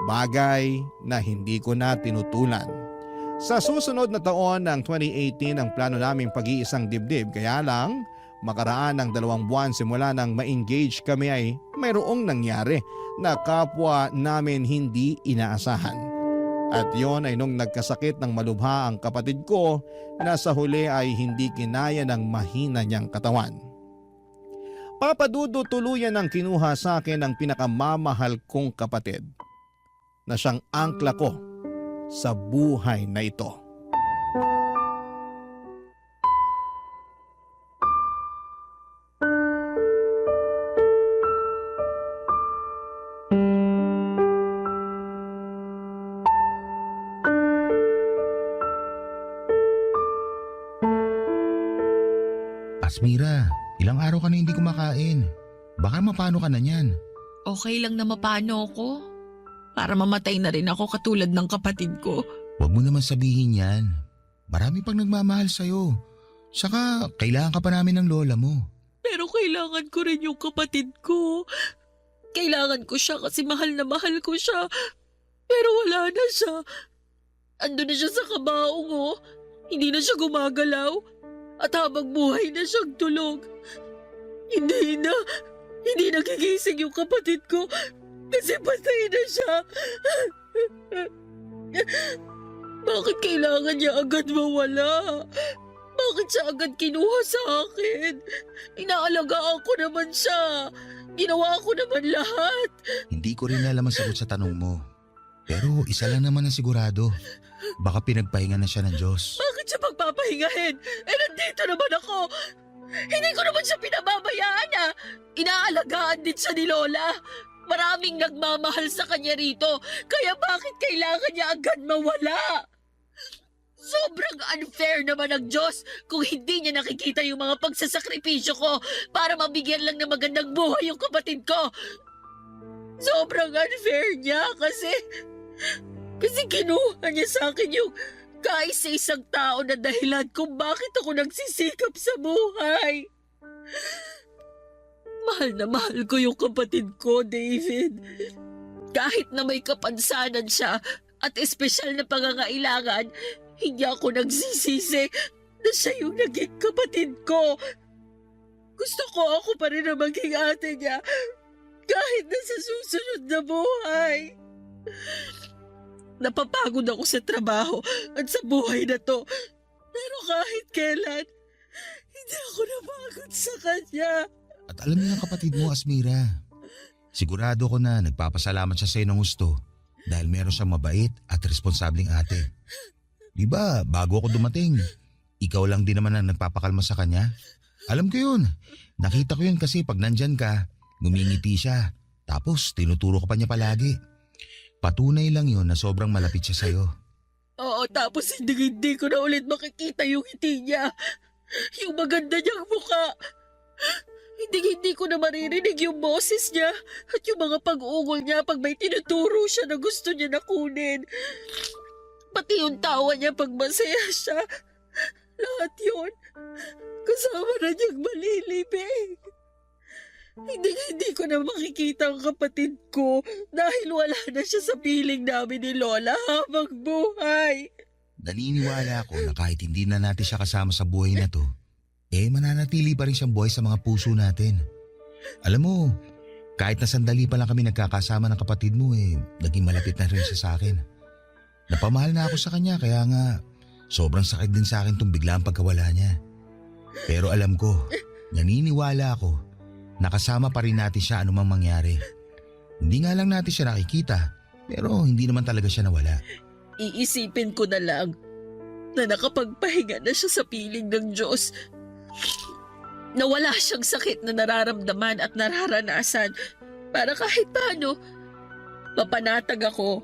Bagay na hindi ko na tinutulan. Sa susunod na taon ng 2018 ang plano naming pag-iisang dibdib, kaya lang makaraan ng 2 buwan simula nang ma-engage kami ay mayroong nangyari na kapwa namin hindi inaasahan. At yon ay nung nagkasakit ng malubha ang kapatid ko na sa huli ay hindi kinaya ng mahina niyang katawan. Papa Dudo, tuluyan ang kinuha sa akin ang pinakamamahal kong kapatid na siyang angkla ko sa buhay na ito. Asmira, ilang araw ka na hindi kumakain. Baka mapano ka na niyan. Okay lang na mapano ako. Para mamatay na rin ako katulad ng kapatid ko. Huwag mo naman sabihin yan. Marami pang nagmamahal sa'yo. Saka kailangan ka pa namin ng lola mo. Pero kailangan ko rin yung kapatid ko. Kailangan ko siya kasi mahal na mahal ko siya. Pero wala na siya. Ando na siya sa kabaong oh. Hindi na siya gumagalaw. At habang buhay na siyang tulog. Hindi nagigising yung kapatid ko. Kasi patay na siya. Bakit kailangan niya agad mawala? Bakit siya agad kinuha sa akin? Inaalagaan ko naman siya. Ginawa ko naman lahat. Hindi ko rin alam ang sagot sa tanong mo. Pero isa lang naman ang sigurado. Baka pinagpahinga na siya ng Diyos. Bakit siya pagpapahingahin? Nandito naman ako. Hindi ko naman siya pinababayaan ah. Inaalagaan din siya ni Lola. Maraming nagmamahal sa kanya rito. Kaya bakit kailangan niya agad mawala? Sobrang unfair naman ng Diyos kung hindi niya nakikita yung mga pagsasakripisyo ko para mabigyan lang ng magandang buhay yung kapatid ko. Sobrang unfair niya kasi kinuha niya sa akin yung kaisa-isang tao na dahilan kung bakit ako nagsisikap sa buhay. Mahal na mahal ko yung kapatid ko, David. Kahit na may kapansanan siya at espesyal na pangangailangan, hindi ako nagsisisi na siya yung naging kapatid ko. Gusto ko ako pa rin na maging ate niya kahit na sa susunod na buhay. Napapagod ako sa trabaho at sa buhay na to. Pero kahit kailan, hindi ako napagod sa kanya. At alam niyo ng kapatid mo, Asmira. Sigurado ko na nagpapasalamat siya sa iyo ng gusto dahil meron siyang mabait at responsabling ate. Di ba, bago ako dumating, ikaw lang din naman ang nagpapakalma sa kanya? Alam ko yun. Nakita ko yun kasi pag nandyan ka, ngumingiti siya. Tapos tinuturo ka pa niya palagi. Patunay lang yun na sobrang malapit siya sa'yo. Oo, tapos hindi ko na ulit makikita yung ngiti niya. Yung maganda niyang mukha. Hindi ko na maririnig yung boses niya at yung mga pag-ungol niya pag may tinuturo siya na gusto niya na kunin. Pati yung tawa niya pag masaya siya. Lahat yun. Kasama na niyang malilibig. Hindi ko na makikita ang kapatid ko dahil wala na siya sa piling namin ni Lola habang buhay. Naniniwala ako na kahit hindi na natin siya kasama sa buhay na to, mananatili pa rin siyang buhay sa mga puso natin. Alam mo, kahit na sandali pa lang kami nagkakasama ng kapatid mo, naging malapit na rin siya sa akin. Napamahal na ako sa kanya kaya nga sobrang sakit din sa akin tong biglang pagkawala niya. Pero alam ko, naniniwala ako, nakasama pa rin natin siya anumang mangyari. Hindi nga lang natin siya nakikita, pero hindi naman talaga siya nawala. Iisipin ko na lang na nakapagpahinga na siya sa piling ng Diyos. Na wala siyang sakit na nararamdaman at nararanasan para kahit paano mapanatag ako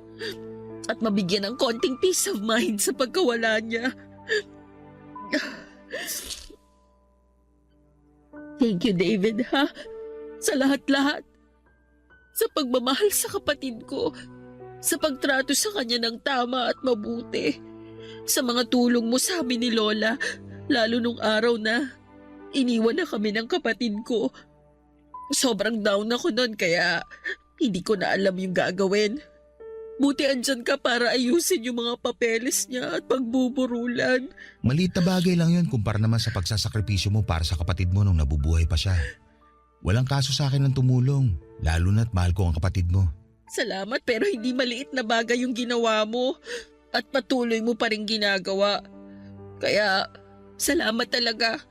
at mabigyan ng konting peace of mind sa pagkawala niya. Thank you, David, ha? Sa lahat-lahat. Sa pagmamahal sa kapatid ko. Sa pagtrato sa kanya ng tama at mabuti. Sa mga tulong mo sa amin ni Lola, lalo nung araw na iniwan na kami ng kapatid ko. Sobrang down ako noon kaya hindi ko na alam yung gagawin. Buti andyan ka para ayusin yung mga papeles niya at pagbuburulan. Maliit na bagay lang yun kumpara naman sa pagsasakripisyo mo para sa kapatid mo nung nabubuhay pa siya. Walang kaso sa akin ng tumulong, lalo na't mahal ko ang kapatid mo. Salamat pero hindi maliit na bagay yung ginawa mo at patuloy mo pa rin ginagawa. Kaya salamat talaga.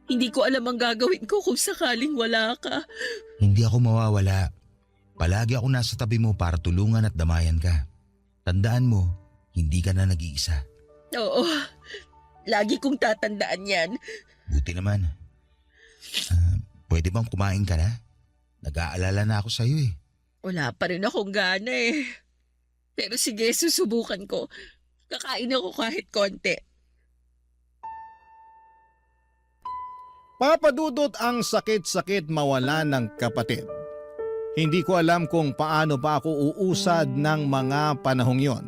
Hindi ko alam ang gagawin ko kung sakaling wala ka. Hindi ako mawawala. Palagi ako nasa tabi mo para tulungan at damayan ka. Tandaan mo, hindi ka na nag-iisa. Oo, lagi kong tatandaan yan. Buti naman. Pwede bang kumain ka na? Nag-aalala na ako sa'yo eh. Wala pa rin akong gana eh. Pero sige, susubukan ko. Kakain ako kahit konti. Papadudot ang sakit-sakit mawala ng kapatid. Hindi ko alam kung paano pa ako uusad ng mga panahong yon.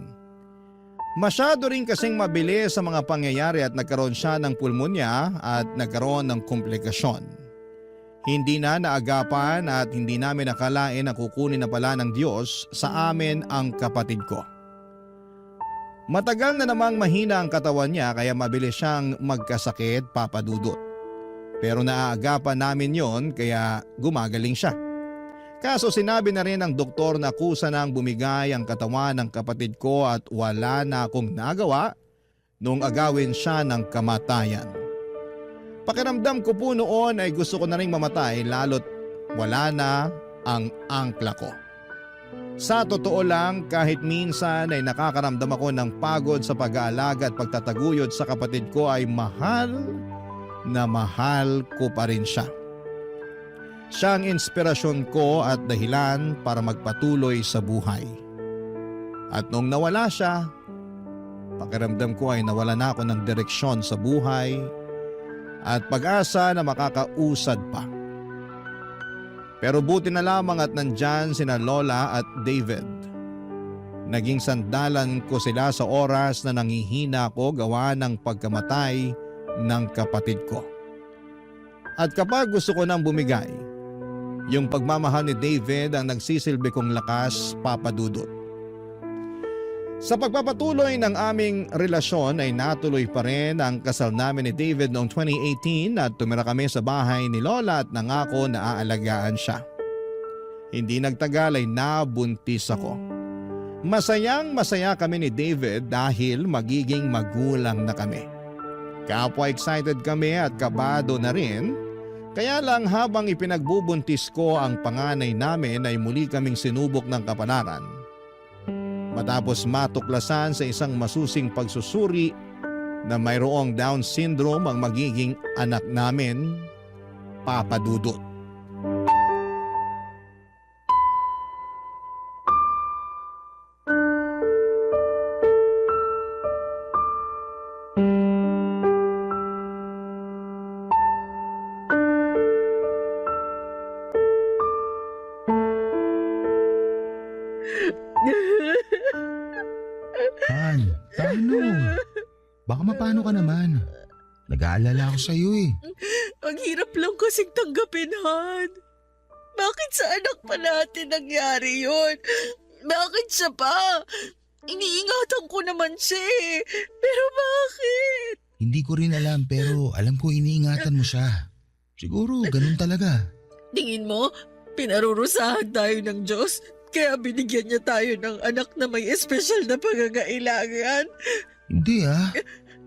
Masyado rin kasing mabilis sa mga pangyayari at nagkaroon siya ng pulmonya at nagkaroon ng komplikasyon. Hindi na naagapan at hindi namin nakalain na kukunin na pala ng Diyos sa amin ang kapatid ko. Matagal na namang mahina ang katawan niya kaya mabilis siyang magkasakit, Papa Dudut. Pero naaagapan namin yon kaya gumagaling siya. Kaso sinabi na rin ng doktor na kusa nang bumigay ang katawan ng kapatid ko at wala na akong nagawa nung agawin siya ng kamatayan. Pakiramdam ko po noon ay gusto ko na rin mamatay lalo't wala na ang angkla ko. Sa totoo lang, kahit minsan ay nakakaramdam ako ng pagod sa pag-aalaga at pagtataguyod sa kapatid ko ay mahal na mahal ko pa rin siya. Siya ang inspirasyon ko at dahilan para magpatuloy sa buhay. At nung nawala siya, pakiramdam ko ay nawala na ako ng direksyon sa buhay at pag-asa na makakausad pa. Pero buti na lamang at nandyan sina Lola at David. Naging sandalan ko sila sa oras na nangihina ako gawa ng pagkamatay ng kapatid ko. At kapag gusto ko nang bumigay, yung pagmamahal ni David ang nagsisilbi kong lakas, Papa Dudut. Sa pagpapatuloy ng aming relasyon ay natuloy pa rin ang kasal namin ni David noong 2018 at tumira kami sa bahay ni Lola at nangako na aalagaan siya. Hindi nagtagal ay nabuntis ako. Masayang masaya kami ni David dahil magiging magulang na kami. Kapwa excited kami at kabado na rin. Kaya lang habang ipinagbubuntis ko ang panganay namin ay muli kaming sinubok ng kapalaran. Matapos matuklasan sa isang masusing pagsusuri na mayroong Down syndrome ang magiging anak namin, Papa Dudut. Han, paano? Baka mapano ka naman. Nag-aalala ako sa'yo eh. Ang hirap lang kasing tanggapin, Han. Bakit sa anak pa natin nangyari yun? Bakit siya pa? Iniingatan ko naman siya eh. Pero bakit? Hindi ko rin alam pero alam ko iniingatan mo siya. Siguro ganun talaga. Tingin mo, pinarurusahan tayo ng Diyos? Kaya binigyan niya tayo ng anak na may espesyal na pangangailangan? Hindi ah.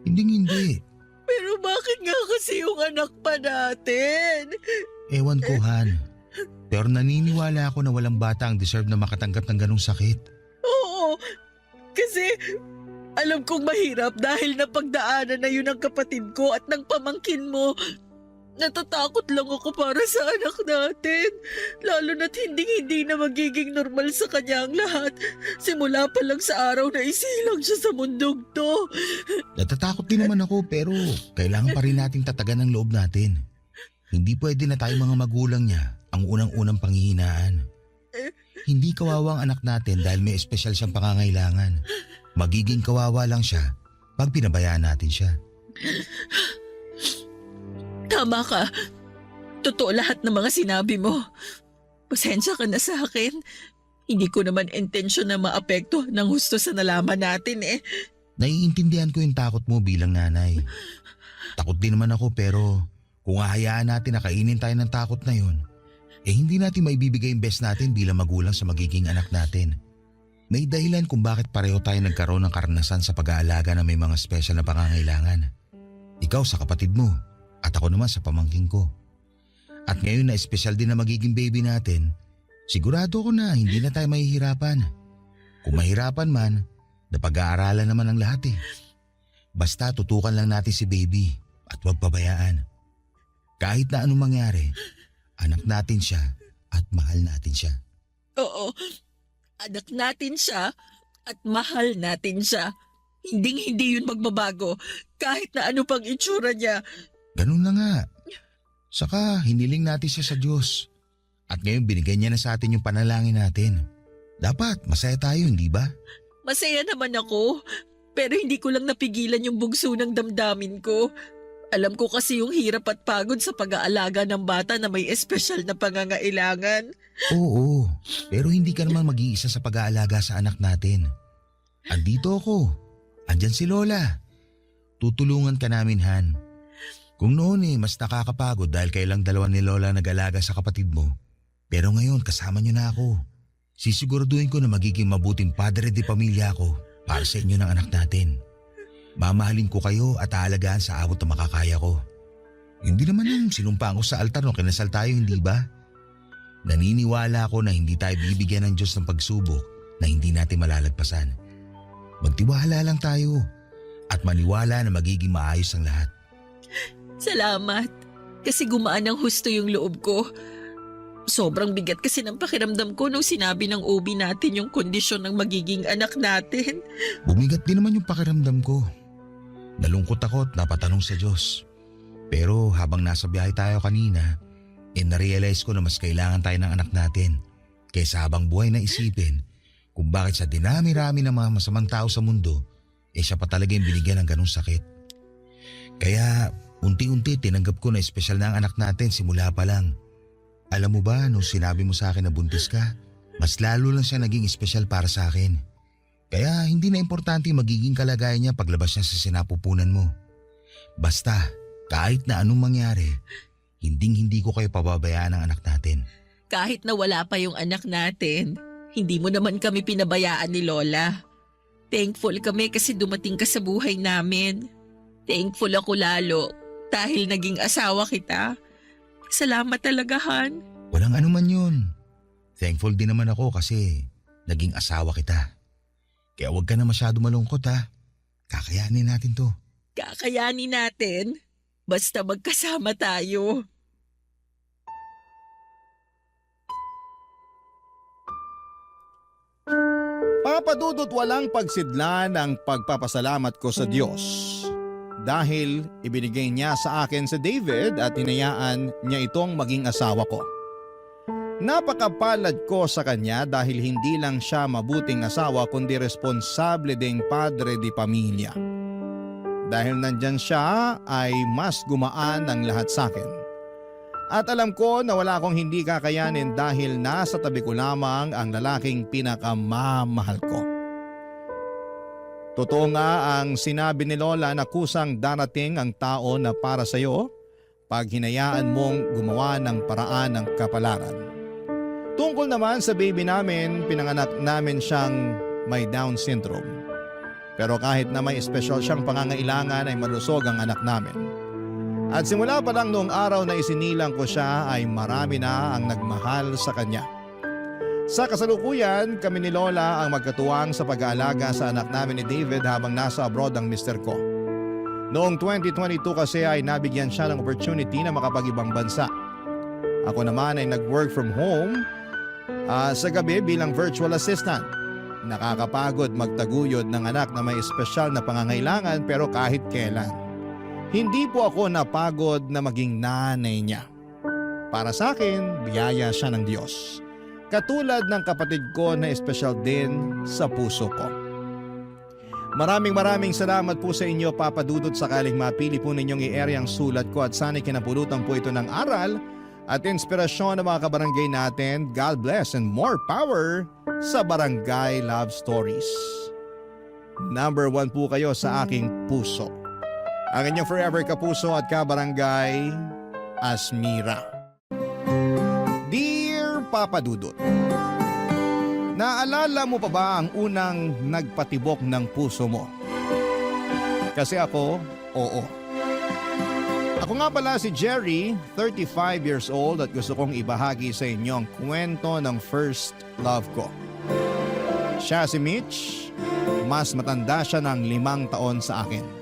Hindi. Pero bakit nga kasi yung anak pa natin? Ewan ko Han. Pero naniniwala ako na walang bata ang deserve na makatanggap ng ganong sakit. Oo, kasi alam kong mahirap dahil napagdaanan na yun ng kapatid ko at ng pamangkin mo. Natatakot lang ako para sa anak natin. Lalo na't hindi na magiging normal sa kanya ang lahat. Simula pa lang sa araw na isilang siya sa mundong to. Natatakot din naman ako pero kailangan pa rin nating tatagan ang loob natin. Hindi pwede na tayo mga magulang niya ang unang-unang panghihinaan. Hindi kawawa ang anak natin dahil may espesyal siyang pangangailangan. Magiging kawawa lang siya pag pinabayaan natin siya. Tama ka. Totoo lahat ng mga sinabi mo. Pasensya ka na sa akin. Hindi ko naman intensyon na maapekto ng gusto sa nalaman natin eh. Naiintindihan ko yung takot mo bilang nanay. Takot din naman ako pero kung hahayaan natin na kainin tayo ng takot na yun, hindi natin maibibigay yung best natin bilang magulang sa magiging anak natin. May dahilan kung bakit pareho tayo nagkaroon ng karanasan sa pag-aalaga na may mga special na pangangailangan. Ikaw sa kapatid mo at ako naman sa pamangkin ko. At ngayon na espesyal din na magiging baby natin, sigurado ko na hindi na tayo mahihirapan. Kung mahirapan man, napag-aaralan naman ang lahat eh. Basta tutukan lang natin si baby at huwag pabayaan. Kahit na anong mangyari, anak natin siya at mahal natin siya. Oo, anak natin siya at mahal natin siya. Hindi yun magbabago kahit na ano pang itsura niya. Ganun na nga. Saka hiniling natin siya sa Diyos. At ngayon binigay niya na sa atin yung panalangin natin. Dapat masaya tayo, hindi ba? Masaya naman ako, pero hindi ko lang napigilan yung bugso ng damdamin ko. Alam ko kasi yung hirap at pagod sa pag-aalaga ng bata na may espesyal na pangangailangan. Oo, pero hindi ka naman mag-iisa sa pag-aalaga sa anak natin. Andito ako. Andyan si Lola. Tutulungan ka namin, Han. Kung noon mas nakakapagod dahil kailang dalawa ni Lola nag-alaga sa kapatid mo. Pero ngayon kasama niyo na ako. Sisiguraduhin ko na magiging mabuting padre de pamilya ako para sa inyo ng anak natin. Mamahalin ko kayo at aalagaan sa abot na makakaya ko. Hindi naman yung sinumpaan ko sa altar nung kinasal tayo, hindi ba? Naniniwala ako na hindi tayo bibigyan ng Diyos ng pagsubok na hindi natin malalagpasan. Magtiwala lang tayo at maniwala na magiging maayos ang lahat. Salamat, kasi gumaan ng husto yung loob ko. Sobrang bigat kasi ng pakiramdam ko nung sinabi ng OB natin yung kondisyon ng magiging anak natin. Bumigat din naman yung pakiramdam ko. Nalungkot ako at napatanong sa Diyos. Pero habang nasa biyahe tayo kanina, narealize ko na mas kailangan tayo ng anak natin kaysa habang buhay na isipin kung bakit sa dinami-rami ng mga masamang tao sa mundo, siya pa talaga yung binigyan ng ganung sakit. Kaya unti-unti tinanggap ko na espesyal na ang anak natin simula pa lang. Alam mo ba, nung sinabi mo sa akin na buntis ka, mas lalo lang siya naging espesyal para sa akin. Kaya hindi na importante yung magiging kalagayan niya paglabas niya sa sinapupunan mo. Basta, kahit na anong mangyari, hindi ko kayo pababayaan ng anak natin. Kahit na wala pa yung anak natin, hindi mo naman kami pinabayaan ni Lola. Thankful kami kasi dumating ka sa buhay namin. Thankful ako lalo dahil naging asawa kita. Salamat talaga, Han. Walang anuman yun. Thankful din naman ako kasi naging asawa kita. Kaya huwag ka na masyado malungkot ha. Kakayanin natin to. Kakayanin natin. Basta magkasama tayo. Papadudot walang pagsidlan ang pagpapasalamat ko sa Diyos. Dahil ibinigay niya sa akin si David at hinayaan niya itong maging asawa ko. Napakapalad ko sa kanya dahil hindi lang siya mabuting asawa kundi responsable ding padre di pamilya. Dahil nandyan siya ay mas gumaan ang lahat sa akin. At alam ko na wala akong hindi kakayanin dahil nasa tabi ko lamang ang lalaking pinakamamahal ko. Totoo nga ang sinabi ni Lola na kusang darating ang tao na para sa iyo pag hinayaan mong gumawa ng paraan ng kapalaran. Tungkol naman sa baby namin, pinanganak namin siyang may Down syndrome. Pero kahit na may espesyal siyang pangangailangan ay malusog ang anak namin. At simula pa lang noong araw na isinilang ko siya ay marami na ang nagmahal sa kanya. Sa kasalukuyan, kami ni Lola ang magkatuwang sa pag-aalaga sa anak namin ni David habang nasa abroad ang mister ko. Noong 2022 kasi ay nabigyan siya ng opportunity na makapag-ibang bansa. Ako naman ay nag-work from home sa gabi bilang virtual assistant. Nakakapagod magtaguyod ng anak na may espesyal na pangangailangan pero kahit kailan. Hindi po ako napagod na maging nanay niya. Para sa akin, biyaya siya ng Diyos. Katulad ng kapatid ko na espesyal din sa puso ko. Maraming salamat po sa inyo, Papa Dudut, sakaling mapili po ninyong i-area ang sulat ko at sana'y kinapulutan po ito ng aral at inspirasyon ng mga kabarangay natin. God bless and more power sa Barangay Love Stories. Number 1 po kayo sa aking puso. Ang inyong forever kapuso at kabarangay, Asmira. Dear Papa Dudut, naalala mo pa ba ang unang nagpatibok ng puso mo? Kasi ako, oo. Ako nga pala si Jerry, 35 years old at gusto kong ibahagi sa inyo ang kwento ng first love ko. Siya si Mitch, mas matanda siya ng 5 taon sa akin.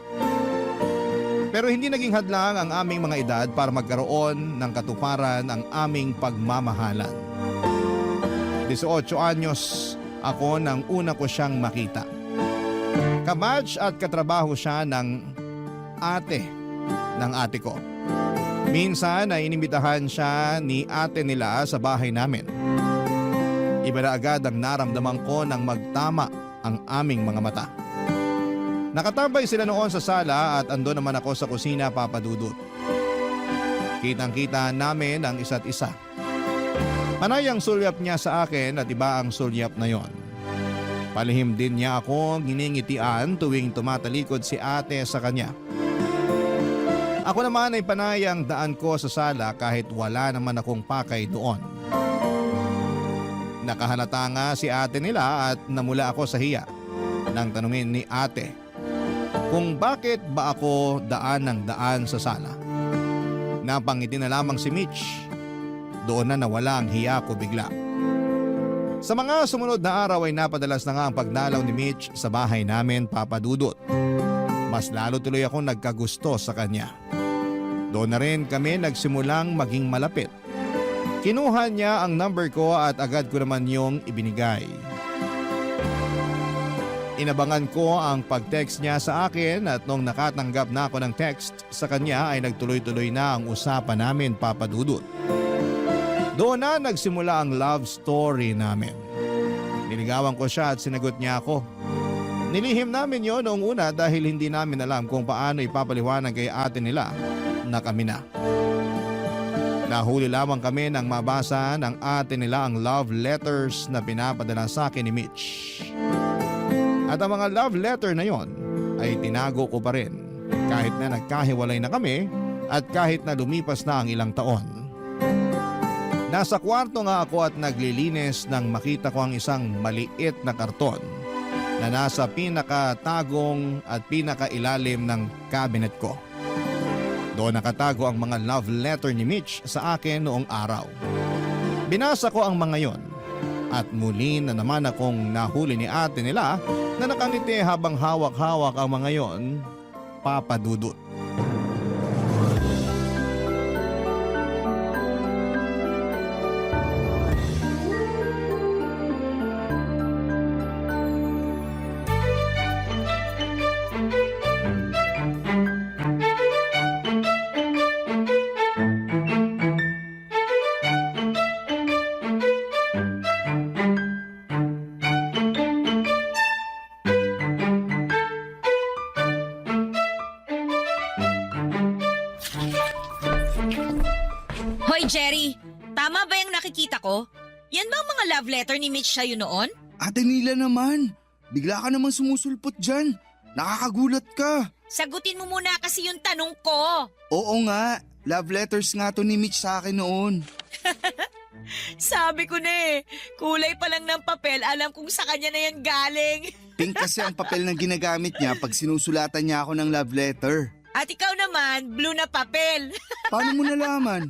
Pero hindi naging hadlang ang aming mga edad para magkaroon ng katuparan ang aming pagmamahalan. 18 anyos ako nang una ko siyang makita. Kabatch at katrabaho siya ng ate ko. Minsan ay inimbitahan siya ni ate nila sa bahay namin. Iba na agad ang naramdaman ko nang magtama ang aming mga mata. Nakatambay sila noon sa sala at ando naman ako sa kusina, Papa Dudut. Kitang-kita namin ang isa't isa. Panay ang sulyap niya sa akin at iba ang sulyap na yon. Palihim din niya ako giningitian tuwing tumatalikod si ate sa kanya. Ako naman ay panay ang daan ko sa sala kahit wala naman akong pakay doon. Nakahalata nga si ate nila at namula ako sa hiya nang tanungin ni ate kung bakit ba ako daan ng daan sa sala. Napangiti na lamang si Mitch. Doon na nawala ang hiya ko bigla. Sa mga sumunod na araw ay napadalas na nga ang pagdalaw ni Mitch sa bahay namin, Papa Dudut. Mas lalo tuloy akong nagkagusto sa kanya. Doon na rin kami nagsimulang maging malapit. Kinuha niya ang number ko at agad ko naman yung ibinigay. Inabangan ko ang pag-text niya sa akin at nung nakatanggap na ako ng text sa kanya ay nagtuloy-tuloy na ang usapan namin, Papa Dudut. Doon na nagsimula ang love story namin. Niligawan ko siya at sinagot niya ako. Nilihim namin yon noong una dahil hindi namin alam kung paano ipapaliwanag kay ate nila na kami na. Nahuli lamang kami nang mabasa ng ate nila ang love letters na pinapadala sa akin ni Mitch. At ang mga love letter na yon ay tinago ko pa rin kahit na nagkahiwalay na kami at kahit na lumipas na ang ilang taon. Nasa kwarto nga ako at naglilinis nang makita ko ang isang maliit na karton na nasa pinakatagong at pinakailalim ng cabinet ko. Doon nakatago ang mga love letter ni Mitch sa akin noong araw. Binasa ko ang mga yon at muli na naman akong nahuli ni ate nila na nakangiti habang hawak-hawak ang mga yon, Papa Dudut. Hoy Jerry, tama ba yung nakikita ko? Yan ba ang mga love letter ni Mitch sa'yo noon? Ate Nila naman, bigla ka naman sumusulpot dyan. Nakakagulat ka. Sagutin mo muna kasi yung tanong ko. Oo nga, love letters nga to ni Mitch sa akin noon. Sabi ko na kulay pa lang ng papel, alam kong sa kanya na yan galing. Pink kasi ang papel na ginagamit niya pag sinusulatan niya ako ng love letter. At ikaw naman, blue na papel. Paano mo nalaman?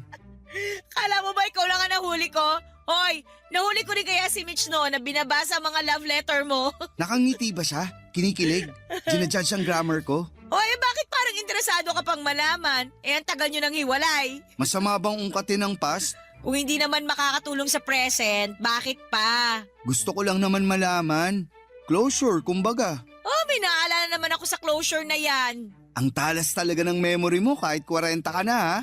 Kala mo ba ikaw lang ang nahuli ko? Hoy, nahuli ko rin kaya si Mitch noon na binabasa ang mga love letter mo. Nakangiti ba siya? Kinikilig? Ginajudge ang grammar ko? Hoy, bakit parang interesado ka pang malaman? Ang tagal nyo nang hiwalay. Masama bang ungkatin ng past? Kung hindi naman makakatulong sa present, bakit pa? Gusto ko lang naman malaman. Closure, kumbaga. Oh, may naalala naman ako sa closure na yan. Ang talas talaga ng memory mo kahit 40 ka na ha?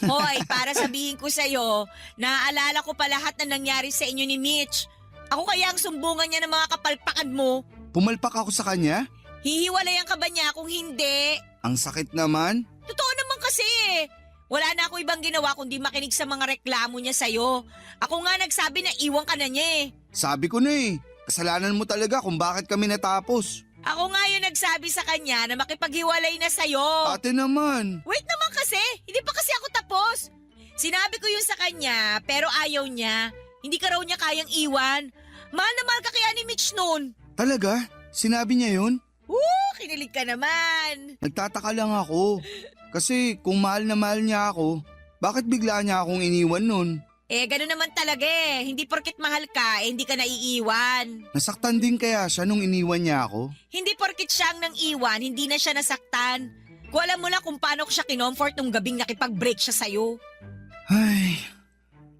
Hoy, para sabihin ko sa'yo, naaalala ko pa lahat na nangyari sa inyo ni Mitch. Ako kaya ang sumbungan niya ng mga kapalpakan mo. Pumalpak ako sa kanya? Hihiwalayan ka ba niya kung hindi? Ang sakit naman. Totoo naman kasi Wala na ako ibang ginawa kundi makinig sa mga reklamo niya sa'yo. Ako nga nagsabi na iwan ka na niya Sabi ko na kasalanan mo talaga kung bakit kami natapos. Ako nga yung nagsabi sa kanya na makipaghiwalay na sa'yo. Ate naman. Wait naman kasi, hindi pa kasi ako tapos. Sinabi ko yun sa kanya pero ayaw niya. Hindi ka raw niya kayang iwan. Mahal na mahal ka kaya ni Mitch noon. Talaga? Sinabi niya yun? Kinilig ka naman. Nagtataka lang ako. Kasi kung mahal na mahal niya ako, bakit bigla niya akong iniwan nun? Gano'n naman talaga Hindi porket mahal ka, hindi ka naiiwan. Nasaktan din kaya siya nung iniwan niya ako? Hindi porket siyang nang iwan, hindi na siya nasaktan. Kung alam mo lang kung paano ko siya kinomfort nung gabing nakipag-break siya sa'yo. Ay,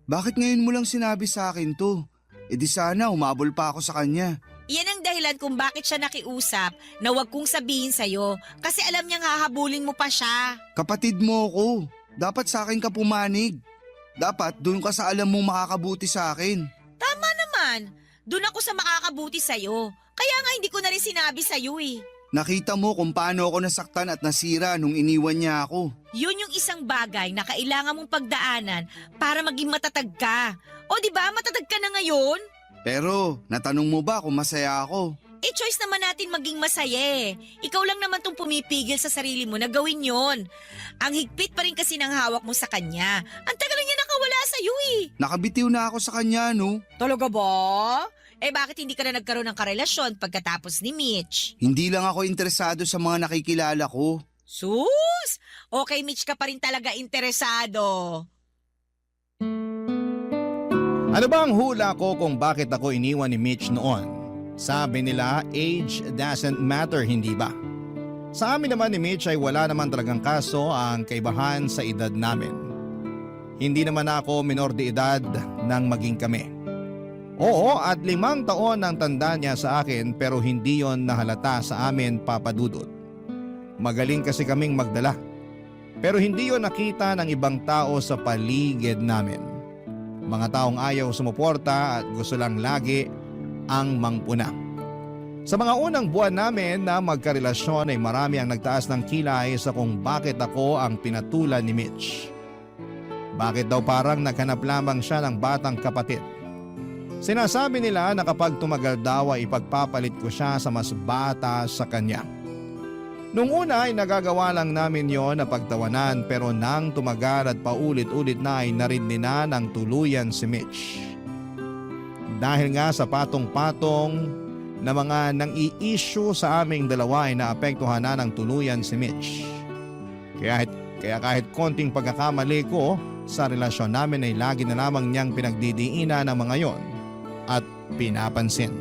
bakit ngayon mo lang sinabi sa akin to? Di sana umabol pa ako sa kanya. Iyan ang dahilan kung bakit siya nakiusap na wag kong sabihin sa'yo kasi alam niyang hahabulin mo pa siya. Kapatid mo ako. Dapat sa akin ka pumanig. Dapat doon ka sa alam mong makakabuti sa akin. Naman, dun ako sa makakabuti sa'yo. Kaya nga hindi ko na rin sinabi sa'yo eh. Nakita mo kung paano ako nasaktan at nasira nung iniwan niya ako. Yun yung isang bagay na kailangan mong pagdaanan para maging matatag ka. O di ba matatag ka na ngayon? Pero natanong mo ba kung masaya ako? Eh choice naman natin maging masaya eh. Ikaw lang naman tong pumipigil sa sarili mo na gawin yon. Ang higpit pa rin kasi ng hawak mo sa kanya. Ang tagal na niya nakawala sa'yo eh. Nakabitiw na ako sa kanya, no? Talaga ba? Eh bakit hindi ka na nagkaroon ng karelasyon pagkatapos ni Mitch? Hindi lang ako interesado sa mga nakikilala ko. Sus! Okay Mitch ka pa rin talaga interesado. Ano ba ang hula ko kung bakit ako iniwan ni Mitch noon? Sabi nila, age doesn't matter, hindi ba? Sa amin naman ni Mitch ay wala naman talagang kaso ang kaibahan sa edad namin. Hindi naman ako minor de edad nang maging kami. Oo, at 5 taon ang tanda niya sa akin pero hindi yon nahalata sa amin, Papa Dudut. Magaling kasi kaming magdala. Pero hindi yon nakita ng ibang tao sa paligid namin. Mga taong ayaw sumuporta at gusto lang lagi ang mangpuna. Sa mga unang buwan namin na magkarelasyon ay marami ang nagtaas ng kilay sa kung bakit ako ang pinatulan ni Mitch. Bakit daw parang naghanap lamang siya ng batang kapatid? Sinasabi nila na kapag tumagal daw ay ipagpapalit ko siya sa mas bata sa kanya. Nung una ay nagagawa lang namin yon na pagtawanan pero nang tumagal at paulit-ulit na ay narindi na ng tuluyan si Mitch. Dahil nga sa patong-patong na mga nang-i-issue sa aming dalawa ay naapektuhan na ng tuluyan si Mitch. Kaya kahit konting pagkakamali ko sa relasyon namin ay lagi na lamang niyang pinagdidiinan ng mga yon at pinapansin.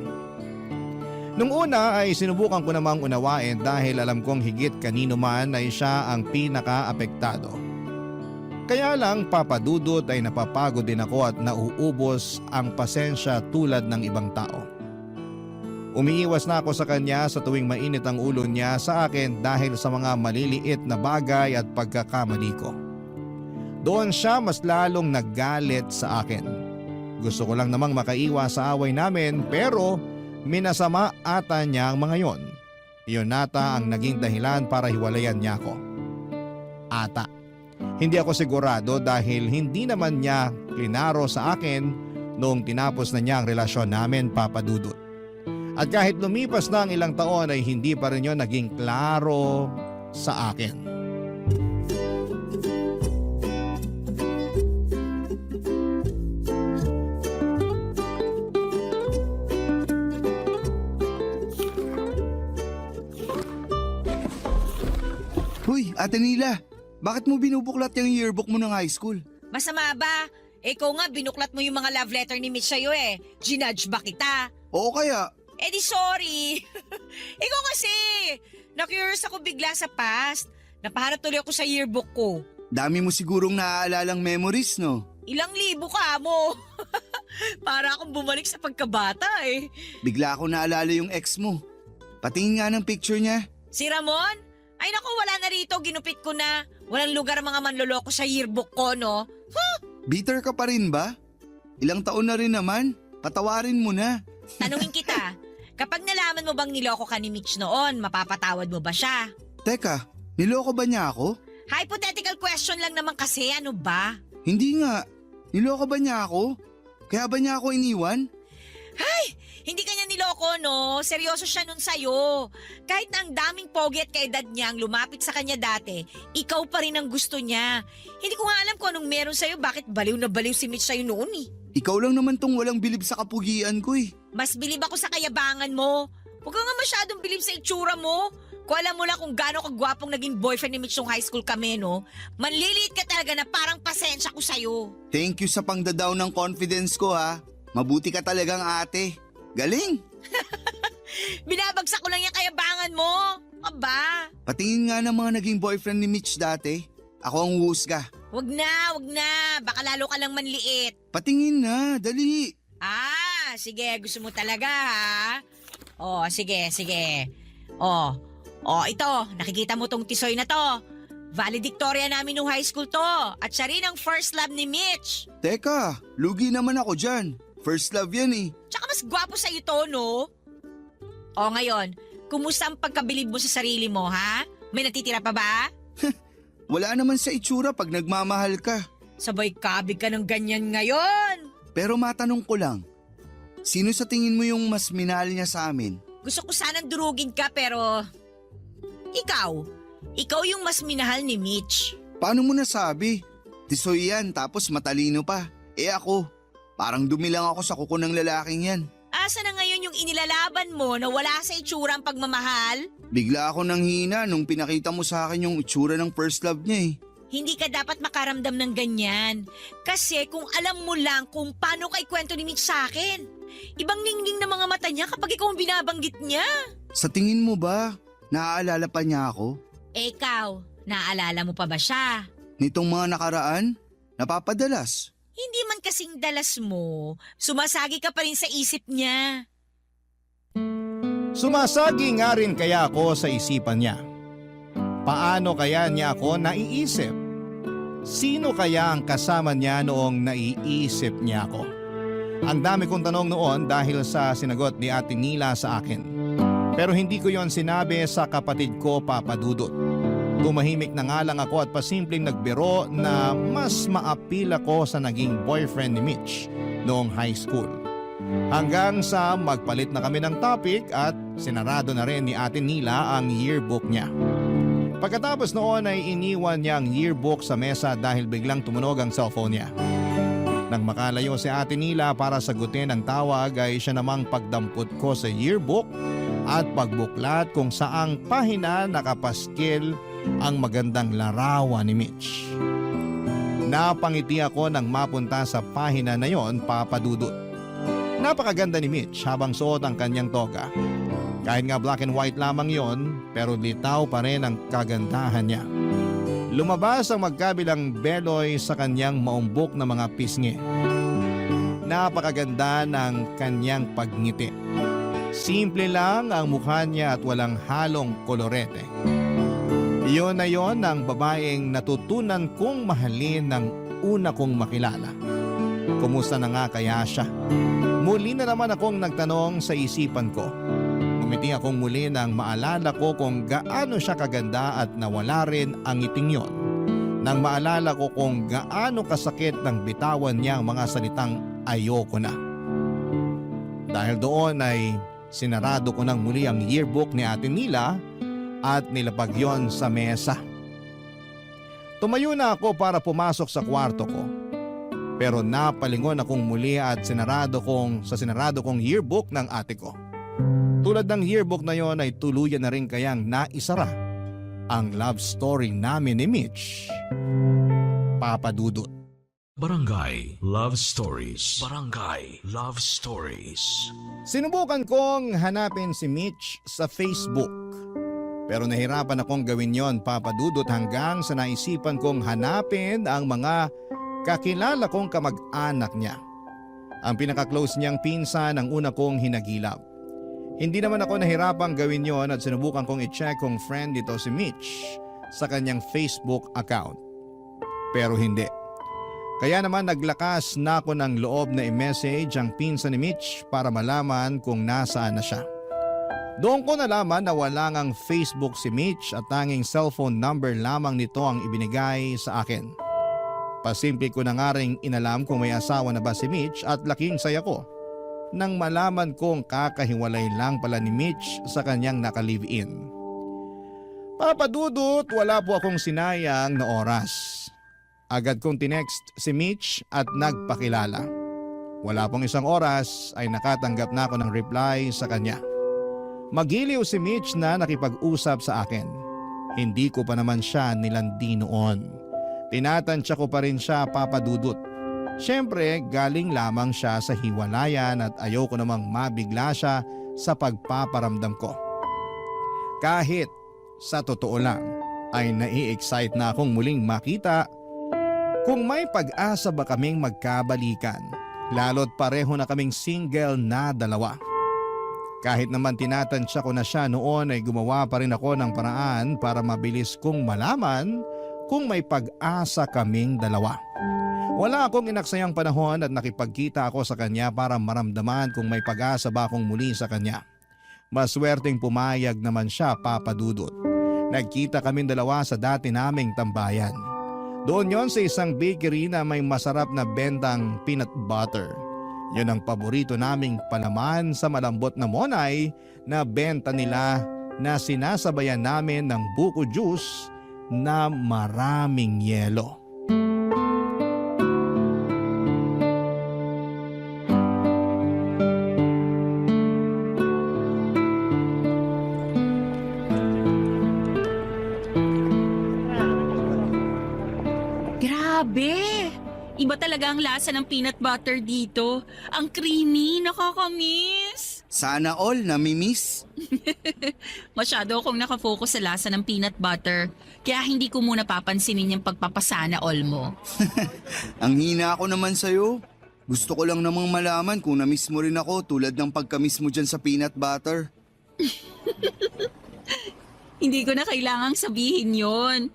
Nung una ay sinubukan ko namang unawain dahil alam kong higit kanino man ay siya ang pinaka-apektado. Kaya lang papadudot ay napapagod din ako at nauubos ang pasensya tulad ng ibang tao. Umiiwas na ako sa kanya sa tuwing mainit ang ulo niya sa akin dahil sa mga maliliit na bagay at pagkakamali ko. Doon siya mas lalong naggalit sa akin. Gusto ko lang namang makaiwas sa away namin pero minasama ata niya ang mga yon. Iyon nata ang naging dahilan para hiwalayan niya ako. Ata. Hindi ako sigurado dahil hindi naman niya klinaro sa akin noong tinapos na niya ang relasyon namin, Papa Dudut. At kahit lumipas na ang ilang taon ay hindi pa rin yon naging klaro sa akin. Hoy, Ate Nila, bakit mo binubuklat yung yearbook mo ng high school? Masama ba? Ikaw nga binuklat mo yung mga love letter ni Mitch sa'yo eh. Ginudge ba kita? Oo kaya, Eh di sorry. Ikaw kasi. Na-curious ako bigla sa past. Napahanap tuloy ako sa yearbook ko. dami mo sigurong naaalalang memories, no? Ilang libo ka mo. Para akong bumalik sa pagkabata eh. Bigla ako naalala yung ex mo. Patingin nga ng picture niya. Si Ramon? Ay naku, wala na rito. Ginupit ko na. Walang lugar ang mga manloloko sa yearbook ko, no? Bitter ka pa rin ba? Ilang taon na rin naman. Patawarin mo na. Tanungin kita. Kapag nalaman mo bang niloko ka ni Mitch noon, mapapatawad mo ba siya? Teka, niloko ba niya ako? Hypothetical question lang naman kasi, ano ba? Hindi nga. Niloko ba niya ako? Kaya ba niya ako iniwan? Hindi kanya niloko, no? Seryoso siya nun sa'yo. Kahit na ang daming pogi at kaedad niya ang lumapit sa kanya dati, ikaw pa rin ang gusto niya. Hindi ko nga alam kung anong meron sa'yo, bakit baliw na baliw si Mitch sa'yo noon eh. Ikaw lang naman tong walang bilib sa kapugian ko eh. Mas bilib ako sa kayabangan mo. Huwag ka nga masyadong bilib sa itsura mo. Kung alam mo lang kung gaano kagwapong naging boyfriend ni Mitch nung high school kami, no? Manliliit ka talaga na parang pasensya ko sa'yo. Thank you sa pangdadaw ng confidence ko ha. Mabuti ka talagang ate. Galing! Binabagsak ko lang yung kayabangan mo. Aba, Patingin nga ng mga naging boyfriend ni Mitch dati. Ako ang husga. wag na, wag na. Baka lalo ka lang manliit. Patingin na, dali. Ah, sige, gusto mo talaga ha? Oh, sige, sige. Oh, ito, nakikita mo tong tisoy na to. Valedictoria namin nung high school to at siya rin ang first love ni Mitch. Teka, lugi naman ako dyan. First love yan eh. Tsaka mas gwapo sa'yo to, no? O ngayon, kumusta ang pagkabilib mo sa sarili mo, ha? May natitira pa ba? Wala naman sa itsura pag nagmamahal ka. Sabay kabig ka ng ganyan ngayon. Pero matanong ko lang, sino sa tingin mo yung mas minahal niya sa amin? Gusto ko sanang durugin ka pero... Ikaw yung mas minahal ni Mitch. Paano mo nasabi? Tisoy yan tapos matalino pa. Ako, parang dumi lang ako sa kuko ng lalaking yan. Asa na ngayon yung inilalaban mo na wala sa itsura ang pagmamahal? Bigla ako nang hina nung pinakita mo sa akin yung itsura ng first love niya eh. Hindi ka dapat makaramdam ng ganyan. Kasi kung alam mo lang kung paano ka ikwento ni Mitch sa akin. Ibang ningning na mga mata niya kapag ikaw ang binabanggit niya. Sa tingin mo ba, naaalala pa niya ako? Ikaw, naaalala mo pa ba siya? Nitong mga nakaraan, napapadalas. Hindi man kasing dalas mo, sumasagi ka pa rin sa isip niya. Sumasagi nga rin kaya ako sa isipan niya. Paano kaya niya ako naiisip? Sino kaya ang kasama niya noong naiisip niya ako? Ang dami kong tanong noon dahil sa sinagot ni Ate Nila sa akin. Pero hindi ko yon sinabi sa kapatid ko, Papa Dudut. Tumahimik na nga lang ako at pasimpleng nagbiro na mas maapil ako sa naging boyfriend ni Mitch noong high school. Hanggang sa magpalit na kami ng topic at sinarado na rin ni Ate Nila ang yearbook niya. Pagkatapos noon ay iniwan niya ang yearbook sa mesa dahil biglang tumunog ang cellphone niya. Nang makalayo si Ate Nila para sagutin ang tawag ay siya namang pagdampot ko sa yearbook at pagbuklat kung saang pahina nakapaskil ang magandang larawan ni Mitch. Napangiti ako nang mapunta sa pahina na yon, Papa Dudut. Napakaganda ni Mitch habang suot ang kanyang toga. Kahit nga black and white lamang yon, pero litaw pa rin ang kagandahan niya. Lumabas ang magkabilang beloy sa kanyang maumbok na mga pisngi. Napakaganda ng kanyang pagngiti. Simple lang ang mukha niya at walang halong kolorete. Iyon na yon ang babaeng natutunan kong mahalin ng una kong makilala. Kumusta na nga kaya siya? Muli na naman akong nagtanong sa isipan ko. Ngumiti akong muli nang maalala ko kung gaano siya kaganda at nawala rin ang ngiting yon. Nang maalala ko kung gaano kasakit nang bitawan niya ang mga salitang ayoko na. Dahil doon ay sinarado ko nang muli ang yearbook ni Ate Nila at nilapag yon sa mesa. Tumayo na ako para pumasok sa kwarto ko. Pero napalingon akong muli at sinarado kong yearbook ng ate ko. Tulad ng yearbook na yon ay tuluyan na rin kayang naisara ang love story namin ni Mitch. Papa Dudut. Barangay Love Stories. Barangay Love Stories. Sinubukan kong hanapin si Mitch sa Facebook. Pero nahirapan akong gawin yon, Papa Dudut, hanggang sa naisipan kong hanapin ang mga kakilala kong kamag-anak niya. Ang pinaka-close niyang pinsan ang una kong hinagilap. Hindi naman ako nahirapang gawin yon at sinubukan kong i-check kung friend dito si Mitch sa kanyang Facebook account. Pero hindi. Kaya naman naglakas na ako ng loob na i-message ang pinsan ni Mitch para malaman kung nasaan na siya. Doon ko nalaman na wala ngang Facebook si Mitch at tanging cellphone number lamang nito ang ibinigay sa akin. Pasimple ko na nga ring inalam kung may asawa na ba si Mitch at laking saya ko nang malaman kong kakahiwalay lang pala ni Mitch sa kanyang naka-live-in. Papa Dudut, wala po akong sinayang na oras. Agad kong tinext si Mitch at nagpakilala. Wala pong isang oras ay nakatanggap na ako ng reply sa kanya. Magiliw si Mitch na nakipag-usap sa akin. Hindi ko pa naman siya nilandi noon. Tinatansya ko pa rin siya, Papa Dudut. Siyempre, galing lamang siya sa hiwalayan at ayoko namang mabigla siya sa pagpaparamdam ko. Kahit sa totoo lang ay nai-excite na akong muling makita kung may pag-asa ba kaming magkabalikan, lalo't pareho na kaming single na dalawa. Kahit naman tinatansya ko na siya noon ay gumawa pa rin ako ng paraan para mabilis kong malaman kung may pag-asa kaming dalawa. Wala akong inaksayang panahon at nakipagkita ako sa kanya para maramdaman kung may pag-asa ba akong muli sa kanya. Maswerteng pumayag naman siya, Papa Dudut. Nagkita kaming dalawa sa dati naming tambayan. Doon yon sa isang bakery na may masarap na bentang peanut butter. Yun ang paborito naming palaman sa malambot na monay na benta nila na sinasabayan namin ng buko juice na maraming yelo. Grabe! Iba talaga ang lasa ng peanut butter dito. Ang creamy, nakakamiss. Sana all namimiss. Masyado akong nakafocus sa lasa ng peanut butter. Kaya hindi ko muna papansinin yung pagpapasana all mo. Ang hina ako naman sa'yo. Gusto ko lang namang malaman kung namiss mo rin ako tulad ng pagkamiss mo dyan sa peanut butter. Hindi ko na kailangang sabihin yon.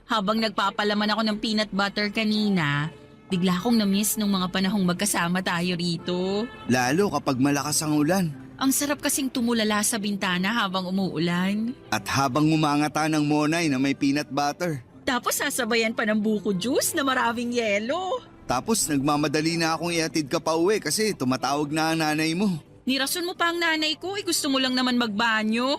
Habang nagpapalaman ako ng peanut butter kanina, bigla akong na-miss nung mga panahong magkasama tayo rito. Lalo kapag malakas ang ulan. Ang sarap kasing tumulala sa bintana habang umuulan. At habang umangata ng monay na may peanut butter. Tapos sasabayan pa ng buko juice na maraming yelo. Tapos nagmamadali na akong iatid ka pa uwi kasi tumatawag na ang nanay mo. Nirason mo pa ang nanay ko, gusto mo lang naman magbanyo.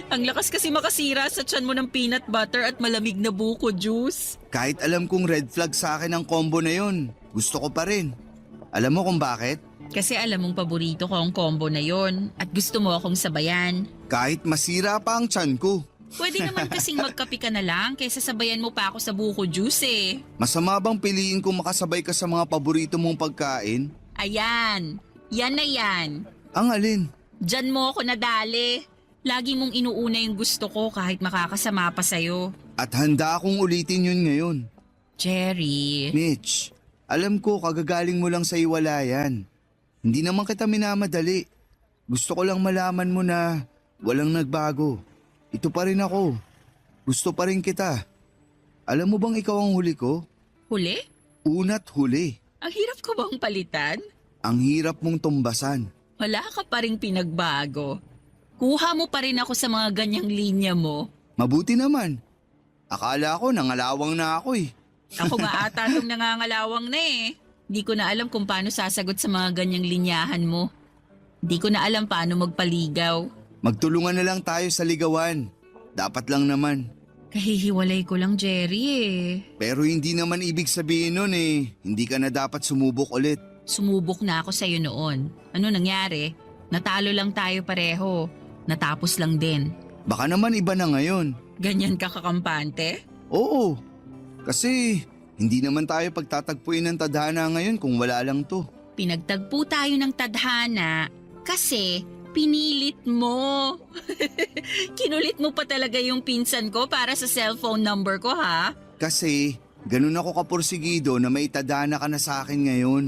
Ang lakas kasi makasira sa tiyan mo ng peanut butter at malamig na buko juice. Kahit alam kong red flag sa akin ang combo na yon, gusto ko pa rin. Alam mo kung bakit? Kasi alam mong paborito ko ang combo na yon at gusto mo akong sabayan. Kahit masira pa ang tiyan ko. Pwede naman kasing magkape ka na lang kaysa sabayan mo pa ako sa buko juice eh. Masama bang piliin kong makasabay ka sa mga paborito mong pagkain? Ayan, yan na yan. Ang alin? Diyan mo ako nadali. Lagi mong inuuna yung gusto ko kahit makakasama pa sa'yo. At handa akong ulitin yun ngayon. Jerry. Mitch, alam ko kagagaling mo lang sa iwalayan. Hindi naman kita minamadali. Gusto ko lang malaman mo na walang nagbago. Ito pa rin ako. Gusto pa rin kita. Alam mo bang ikaw ang huli ko? Huli? Una't huli. Ang hirap ko bang palitan? Ang hirap mong tumbasan. Wala ka pa rin pinagbago. Kuha mo pa rin ako sa mga ganyang linya mo. Mabuti naman. Akala ko nangalawang na ako eh. Ako nga ata nung nangangalawang na eh. Di ko na alam kung paano sasagot sa mga ganyang linyahan mo. Di ko na alam paano magpaligaw. Magtulungan na lang tayo sa ligawan. Dapat lang naman. Kahihiwalay ko lang, Jerry eh. Pero hindi naman ibig sabihin nun eh. Hindi ka na dapat sumubok ulit. Sumubok na ako sa'yo noon. Ano nangyari? Natalo lang tayo pareho. Natapos lang din. Baka naman iba na ngayon. Ganyan ka kakampante? Oo. Kasi hindi naman tayo pagtatagpuin ng tadhana ngayon kung wala lang to. Pinagtagpo tayo ng tadhana kasi pinilit mo. Kinulit mo pa talaga yung pinsan ko para sa cellphone number ko ha? Kasi ganun ako kapursigido na may tadhana ka na sa akin ngayon.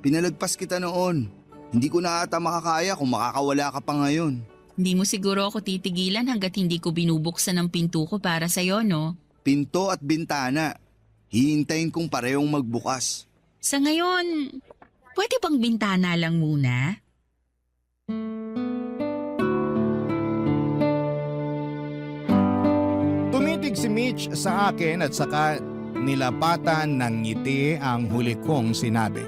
Pinalagpas kita noon. Hindi ko na ata makakaya kung makakawala ka pa ngayon. Hindi mo siguro ako titigilan hanggat hindi ko binubuksan ang pinto ko para sa'yo, no? Pinto at bintana. Hihintayin kong parehong magbukas. Sa ngayon, pwede bang bintana lang muna? Tumitig si Mitch sa akin at saka nilapatan ng ngiti ang huli kong sinabi.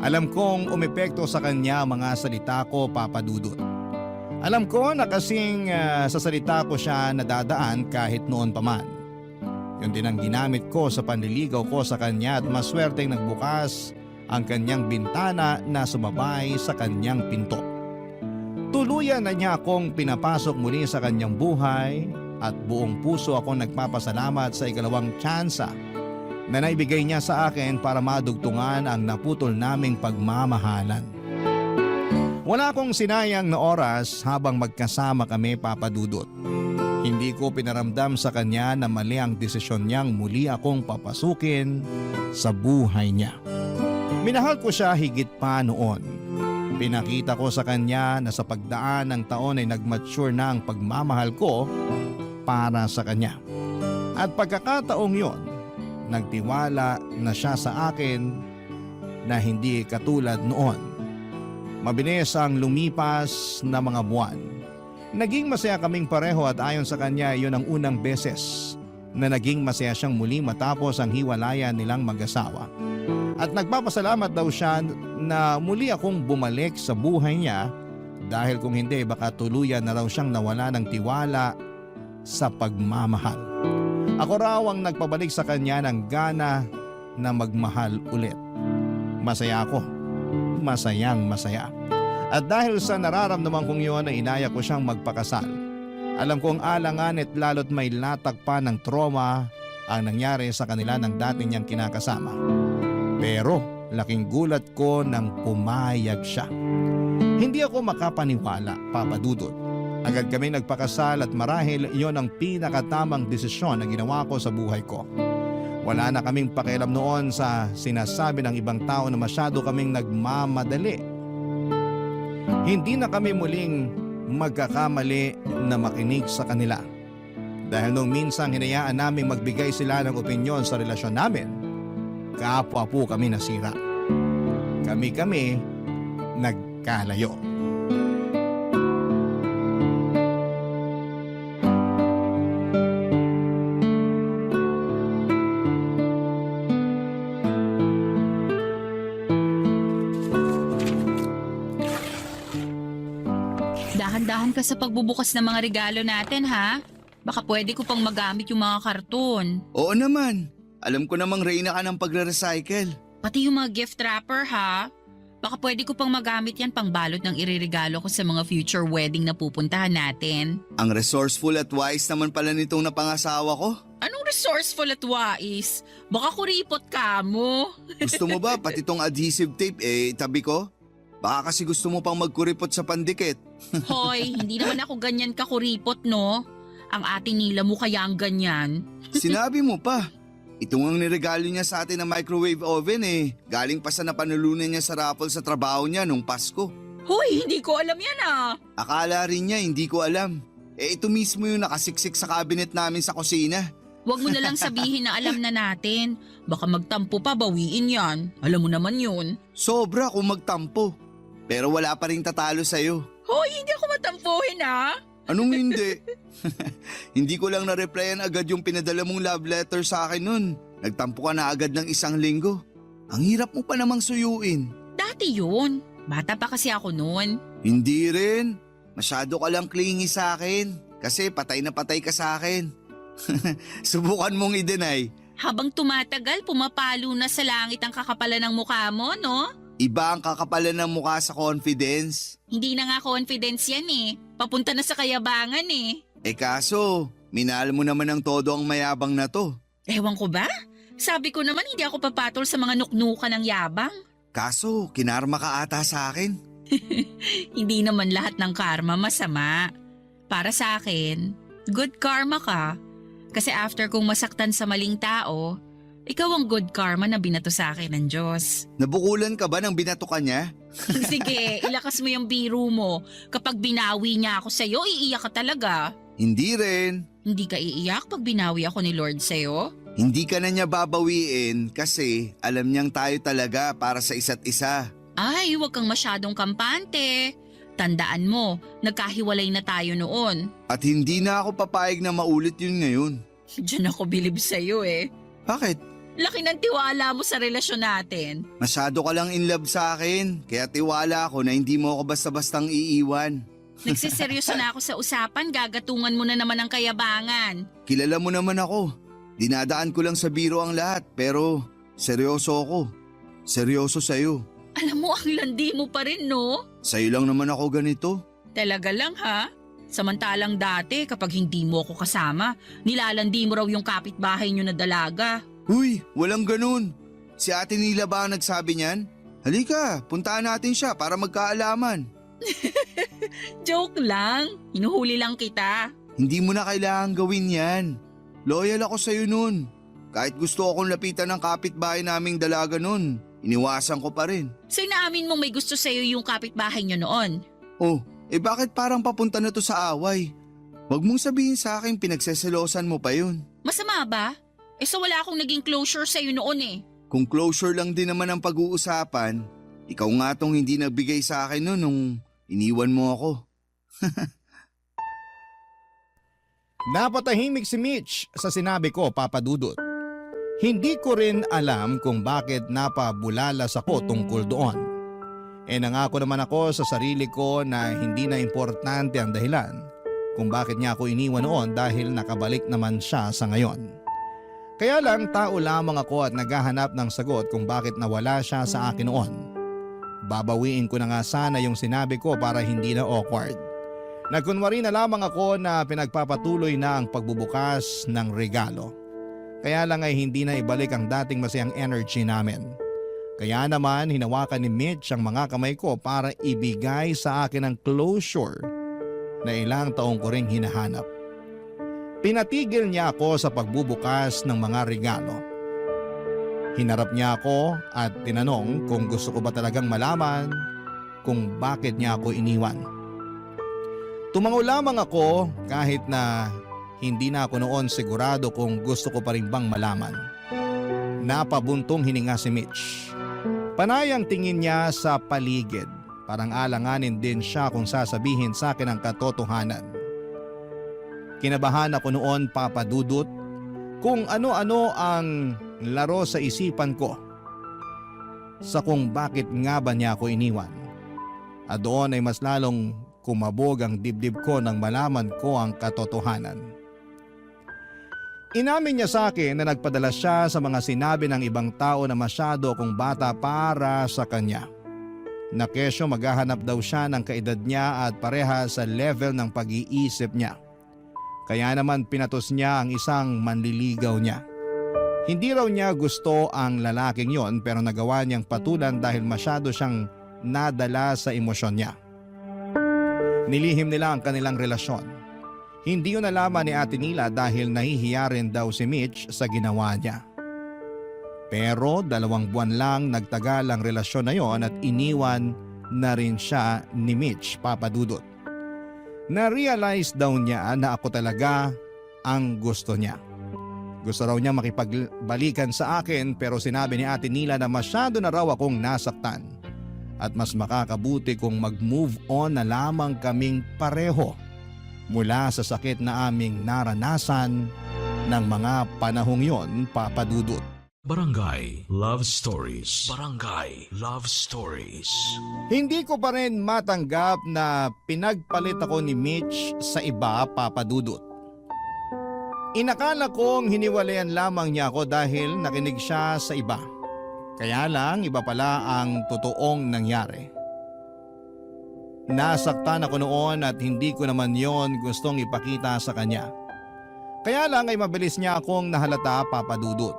Alam kong umepekto sa kanya mga salita ko, Papa Dudut. Alam ko na kasing sa salita ko siya nadadaan kahit noon pa man. Yun din ang ginamit ko sa panliligaw ko sa kanya at maswerteng nagbukas ang kanyang bintana na sumabay sa kanyang pinto. Tuluyan na niya akong pinapasok muli sa kanyang buhay at buong puso akong nagpapasalamat sa ikalawang tsansa na naibigay niya sa akin para madugtungan ang naputol naming pagmamahalan. Wala akong sinayang na oras habang magkasama kami, Papa Dudut. Hindi ko pinaramdam sa kanya na mali ang desisyon niyang muli akong papasukin sa buhay niya. Minahal ko siya higit pa noon. Pinakita ko sa kanya na sa pagdaan ng taon ay nagmature na ang pagmamahal ko para sa kanya. At pagkakataong yon, nagtiwala na siya sa akin na hindi katulad noon. Mabilis ang lumipas na mga buwan. Naging masaya kaming pareho at ayon sa kanya yon ang unang beses na naging masaya siyang muli matapos ang hiwalayan nilang mag-asawa. At nagpapasalamat daw siya na muli akong bumalik sa buhay niya dahil kung hindi baka tuluyan na raw siyang nawala ng tiwala sa pagmamahal. Ako raw ang nagpabalik sa kanya ng gana na magmahal ulit. Masaya ako. Masayang masaya. At dahil sa nararamdaman kong yun ay inaya ko siyang magpakasal. Alam kong alanganit lalo't may latag pa ng trauma ang nangyari sa kanila ng dati niyang kinakasama. Pero laking gulat ko nang pumayag siya. Hindi ako makapaniwala, Papa Dudut. Agad kami nagpakasal at marahil iyon ang pinakatamang desisyon na ginawa ko sa buhay ko. Wala na kaming pakialam noon sa sinasabi ng ibang tao na masyado kaming nagmamadali. Hindi na kami muling magkakamali na makinig sa kanila. Dahil nung minsan hinayaan namin magbigay sila ng opinyon sa relasyon namin, kapwa po kami nasira. Kami nagkalayo. Dahan-dahan ka sa pagbubukas ng mga regalo natin, ha? Baka pwede ko pang magamit yung mga karton. Oo naman. Alam ko namang reyna ka ng pagre-recycle. Pati yung mga gift wrapper, ha? Baka pwede ko pang magamit yan pang balot ng ireregalo ko sa mga future wedding na pupuntahan natin. Ang resourceful at wise naman pala nitong napangasawa ko. Anong resourceful at wais? Baka kuripot ka mo. Gusto mo ba pati tong adhesive tape itabi ko? Baka kasi gusto mo pang magkuripot sa pandikit. Hoy, hindi naman ako ganyan kakuripot, no? Ang ating nila mo kaya ang ganyan. Sinabi mo pa. Ito ang niregalo niya sa atin na microwave oven Galing pa sa napanulunan niya sa raffle sa trabaho niya nung Pasko. Hoy, hindi ko alam yan, ah. Akala rin niya hindi ko alam. Ito mismo yung nakasiksik sa cabinet namin sa kusina. Huwag mo na lang sabihin na alam na natin. Baka magtampo pa, bawiin yan. Alam mo naman yun. Sobra kung magtampo. Pero wala pa rin tatalo sa'yo. Hoy, hindi ako matampuhin, ah. Anong hindi? Hindi ko lang na-replyan agad yung pinadala mong love letter sa akin nun. Nagtampo ka na agad ng 1 linggo. Ang hirap mo pa namang suyuin. Dati yun. Bata pa kasi ako noon. Hindi rin. Masyado ka lang clingy sa akin. Kasi patay na patay ka sa akin. Subukan mong i-deny. Habang tumatagal, pumapalo na sa langit ang kakapalan ng mukha mo, no? Iba ang kakapalan ng mukha sa confidence. Hindi na nga confidence yan eh. Papunta na sa kayabangan eh. Kaso, minahal mo naman ng todo ang mayabang na to. Ewan ko ba? Sabi ko naman hindi ako papatol sa mga nuknukan ng yabang. Kaso, kinarma ka ata sa akin. Hindi naman lahat ng karma masama. Para sa akin, good karma ka. Kasi after kong masaktan sa maling tao, ikaw ang good karma na binato sa akin ng Diyos. Nabukulan ka ba ng binato ka niya? Sige, ilakas mo yung biro mo. Kapag binawi niya ako sa'yo, iiyak ka talaga. Hindi rin. Hindi ka iiyak pag binawi ako ni Lord sa'yo? Hindi ka na niya babawiin kasi alam niyang tayo talaga para sa isa't isa. Ay, huwag kang masyadong kampante. Tandaan mo, nagkahiwalay na tayo noon. At hindi na ako papayag na maulit yun ngayon. Diyan ako bilib sa'yo eh. Bakit? Laki ng tiwala mo sa relasyon natin. Masyado ka lang in love sa akin, kaya tiwala ako na hindi mo ako basta-bastang iiwan. Nagsiseryoso na ako sa usapan, gagatungan mo na naman ang kayabangan. Kilala mo naman ako. Dinadaan ko lang sa biro ang lahat, pero seryoso ako. Seryoso sa'yo. Alam mo, ang landi mo pa rin, no? Sa'yo lang naman ako ganito. Talaga lang, ha? Samantalang dati, kapag hindi mo ako kasama, nilalandi mo raw yung kapitbahay nyo na dalaga. Uy, walang ganun. Si Ate Nila ba ang nagsabi niyan? Halika, puntaan natin siya para magkaalaman. Joke lang. Hinuhuli lang kita. Hindi mo na kailangan gawin yan. Loyal ako sa'yo nun. Kahit gusto akong lapitan ng kapitbahay naming dalaga nun, iniwasan ko pa rin. So inaamin mong may gusto sa'yo yung kapitbahay nyo noon? Oh, bakit parang papunta na to sa away? Huwag mong sabihin sa akin pinagseselosan mo pa yun. Masama ba? Wala akong naging closure sa'yo noon eh. Kung closure lang din naman ang pag-uusapan, ikaw nga tong hindi nagbigay sa akin noon nung iniwan mo ako. Napatahimik si Mitch sa sinabi ko, Papa Dudut. Hindi ko rin alam kung bakit napabulalas ako tungkol doon. Nangako naman ako sa sarili ko na hindi na importante ang dahilan kung bakit niya ako iniwan noon dahil nakabalik naman siya sa ngayon. Kaya lang tao lamang ako at naghahanap ng sagot kung bakit nawala siya sa akin noon. Babawiin ko na nga sana yung sinabi ko para hindi na awkward. Nagkunwari na lamang ako na pinagpapatuloy na ang pagbubukas ng regalo. Kaya lang ay hindi na ibalik ang dating masayang energy namin. Kaya naman hinawakan ni Mitch ang mga kamay ko para ibigay sa akin ang closure na ilang taong ko ring hinahanap. Pinatigil niya ako sa pagbubukas ng mga regalo. Hinarap niya ako at tinanong kung gusto ko ba talagang malaman kung bakit niya ako iniwan. Tumango lamang ako kahit na hindi na ako noon sigurado kung gusto ko pa rin bang malaman. Napabuntong hininga si Mitch. Panay ang tingin niya sa paligid. Parang alanganin din siya kung sasabihin sa akin ang katotohanan. Kinabahan ako noon, Papa Dudut, kung ano-ano ang laro sa isipan ko sa kung bakit nga ba niya ako iniwan. At doon ay mas lalong kumabog ang dibdib ko nang malaman ko ang katotohanan. Inamin niya sa akin na nagpadala siya sa mga sinabi ng ibang tao na masyado akong bata para sa kanya. Na kesyo maghahanap daw siya ng kaedad niya at pareha sa level ng pag-iisip niya. Kaya naman pinatos niya ang isang manliligaw niya. Hindi raw niya gusto ang lalaking yon pero nagawa niyang patulan dahil masyado siyang nadala sa emosyon niya. Nilihim nila ang kanilang relasyon. Hindi yun nalaman ni Ate Nila dahil nahihiya rin daw si Mitch sa ginawa niya. Pero 2 buwan lang nagtagal ang relasyon na yon at iniwan na rin siya ni Mitch, Papa Dudut. Na-realize daw niya na ako talaga ang gusto niya. Gusto raw niya makipagbalikan sa akin pero sinabi ni Ate Nila na masyado na raw akong nasaktan at mas makakabuti kung mag-move on na lamang kaming pareho mula sa sakit na aming naranasan ng mga panahong yon, Papa Dudut. Barangay Love Stories. Barangay Love Stories. Hindi ko pa rin matanggap na pinagpalit ako ni Mitch sa iba, Papa Dudut. Inakala kong hiniwalayan lamang niya ako dahil nakinig siya sa iba. Kaya lang iba pala ang totoong nangyari. Nasaktan ako noon at hindi ko naman yon gustong ipakita sa kanya. Kaya lang ay mabilis niya akong nahalata, Papa Dudut.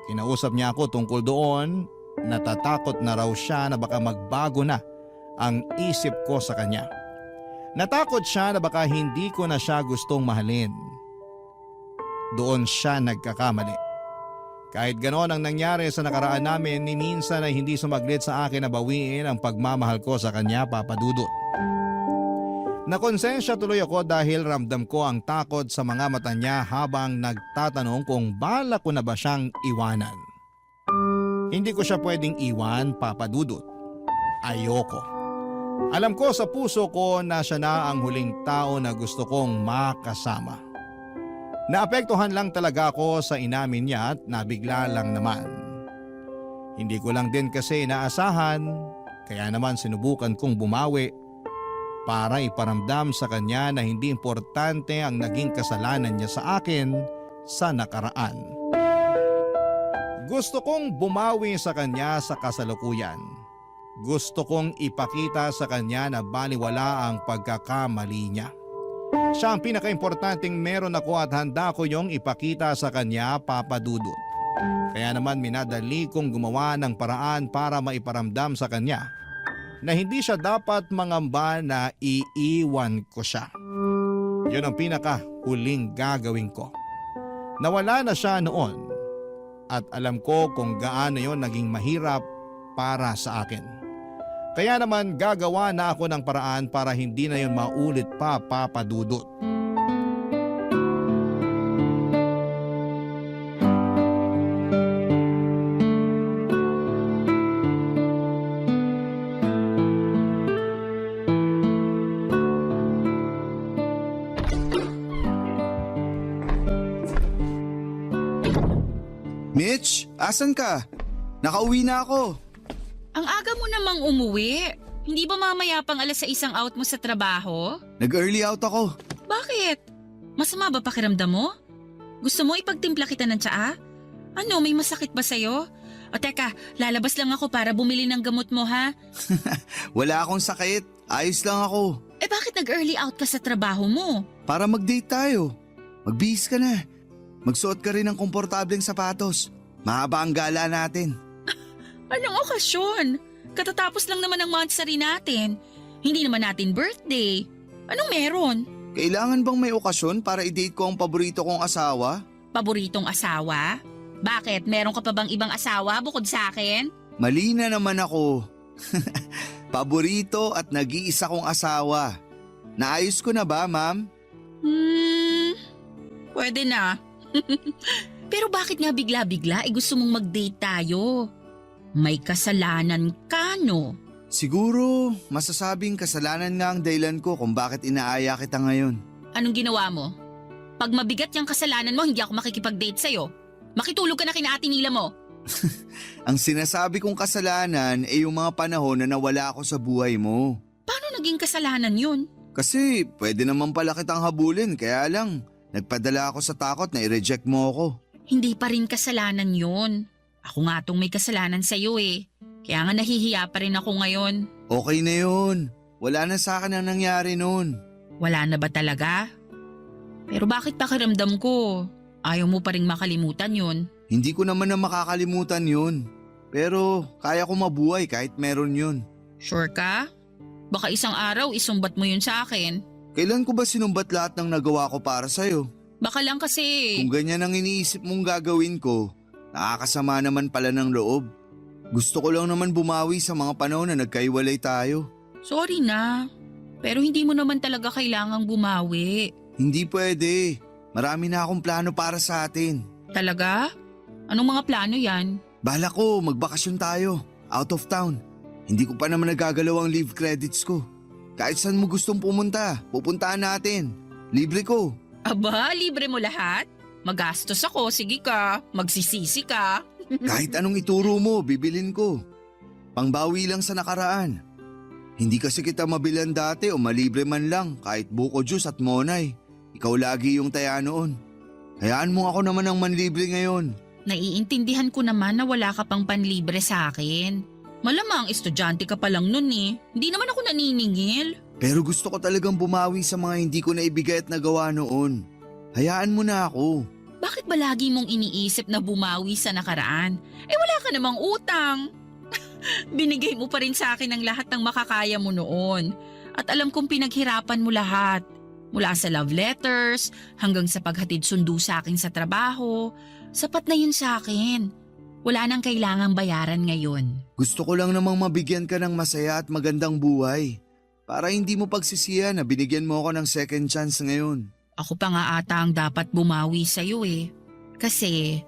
Kinausap niya ako tungkol doon, natatakot na raw siya na baka magbago na ang isip ko sa kanya. Natakot siya na baka hindi ko na siya gustong mahalin. Doon siya nagkakamali. Kahit ganoon ang nangyari sa nakaraan namin, ni minsan ay hindi sumaglit sa akin na bawiin ang pagmamahal ko sa kanya, Papa Dudut. Nakonsensya tuloy ako dahil ramdam ko ang takot sa mga mata niya habang nagtatanong kung bala ko na ba siyang iwanan. Hindi ko siya pwedeng iwan, Papa Dudut. Ayoko. Alam ko sa puso ko na siya na ang huling tao na gusto kong makasama. Naapektuhan lang talaga ako sa inamin niya at nabigla lang naman. Hindi ko lang din kasi inaasahan, kaya naman sinubukan kong bumawi para iparamdam sa kanya na hindi importante ang naging kasalanan niya sa akin sa nakaraan. Gusto kong bumawi sa kanya sa kasalukuyan. Gusto kong ipakita sa kanya na baliwala ang pagkakamali niya. Siya ang pinakaimportanteng meron ako at handa ko yung ipakita sa kanya, Papa Dudut. Kaya naman minadali kong gumawa ng paraan para maiparamdam sa kanya na hindi siya dapat mangamba na iiwan ko siya. Yun ang pinakahuling gagawin ko. Nawala na siya noon at alam ko kung gaano yon naging mahirap para sa akin. Kaya naman gagawa na ako ng paraan para hindi na yon maulit pa, Papa Dudut. Mitch, asan ka? Nakauwi na ako. Ang aga mo namang umuwi. Hindi ba mamaya pang 6:00 ang out mo sa trabaho? Nag-early out ako. Bakit? Masama ba pakiramdam mo? Gusto mo ipagtimpla kita ng tsaa? Ano, may masakit ba sa'yo? O teka, lalabas lang ako para bumili ng gamot mo ha? Wala akong sakit. Ayos lang ako. Eh bakit nag-early out ka sa trabaho mo? Para mag-date tayo. Magbihis ka na. Magsuot ka rin ng komportableng sapatos. Mahaba ang gala natin. Anong okasyon? Katatapos lang naman ng monthsary natin. Hindi naman natin birthday. Anong meron? Kailangan bang may okasyon para i-date ko ang paborito kong asawa? Paboritong asawa? Bakit? Meron ka pa bang ibang asawa bukod sa akin? Mali na naman ako. Paborito at nag-iisa kong asawa. Naayos ko na ba, ma'am? Pwede na. Pero bakit nga bigla-bigla gusto mong mag-date tayo? May kasalanan ka, no? Siguro, masasabing kasalanan nga ang dahilan ko kung bakit inaaya kita ngayon. Anong ginawa mo? Pag mabigat yung kasalanan mo, hindi ako makikipag-date sa'yo. Makitulog ka na kina Ate Nila mo. Ang sinasabi kong kasalanan ay yung mga panahon na nawala ako sa buhay mo. Paano naging kasalanan yun? Kasi pwede naman pala kitang habulin, kaya lang nagpadala ako sa takot na i-reject mo ako. Hindi pa rin kasalanan yun. Ako nga tong may kasalanan sa'yo eh. Kaya nga nahihiya pa rin ako ngayon. Okay na yun. Wala na sa akin ang nangyari noon. Wala na ba talaga? Pero bakit pakiramdam ko? Ayaw mo pa rin makalimutan yun. Hindi ko naman na makakalimutan yun. Pero kaya ko mabuhay kahit meron yun. Sure ka? Baka isang araw isumbat mo yun sa akin. Kailan ko ba sinumbat lahat ng nagawa ko para sa'yo? Baka lang kasi. Kung ganyan ang iniisip mong gagawin ko, nakakasama naman pala ng loob. Gusto ko lang naman bumawi sa mga panahon na nagkaiwalay tayo. Sorry na. Pero hindi mo naman talaga kailangang bumawi. Hindi pwede. Marami na akong plano para sa atin. Talaga? Anong mga plano yan? Bala ko, magbakasyon tayo. Out of town. Hindi ko pa naman nagagalaw ang leave credits ko. Kahit saan mo gustong pumunta, pupuntahan natin. Libre ko. Aba, libre mo lahat? Magastos ako, sige ka. Magsisisi ka. Kahit anong ituro mo, bibilin ko. Pangbawi lang sa nakaraan. Hindi kasi kita mabilan dati o malibre man lang kahit buko juice at monay. Ikaw lagi yung taya noon. Hayaan mo ako naman ang manlibre ngayon. Naiintindihan ko naman na wala ka pang panlibre sa akin. Malamang estudyante ka pa lang nun eh. Hindi naman ako naniningil. Pero gusto ko talagang bumawi sa mga hindi ko naibigay at nagawa noon. Hayaan mo na ako. Bakit ba lagi mong iniisip na bumawi sa nakaraan? Eh wala ka namang utang. Binigay mo pa rin sa akin ang lahat ng makakaya mo noon. At alam kong pinaghirapan mo lahat. Mula sa love letters, hanggang sa paghatid sundo sa akin sa trabaho. Sapat na yun sa akin. Wala nang kailangang bayaran ngayon. Gusto ko lang namang mabigyan ka ng masaya at magandang buhay. Para hindi mo pagsisiya na binigyan mo ako ng second chance ngayon. Ako pa nga ata ang dapat bumawi sa'yo eh. Kasi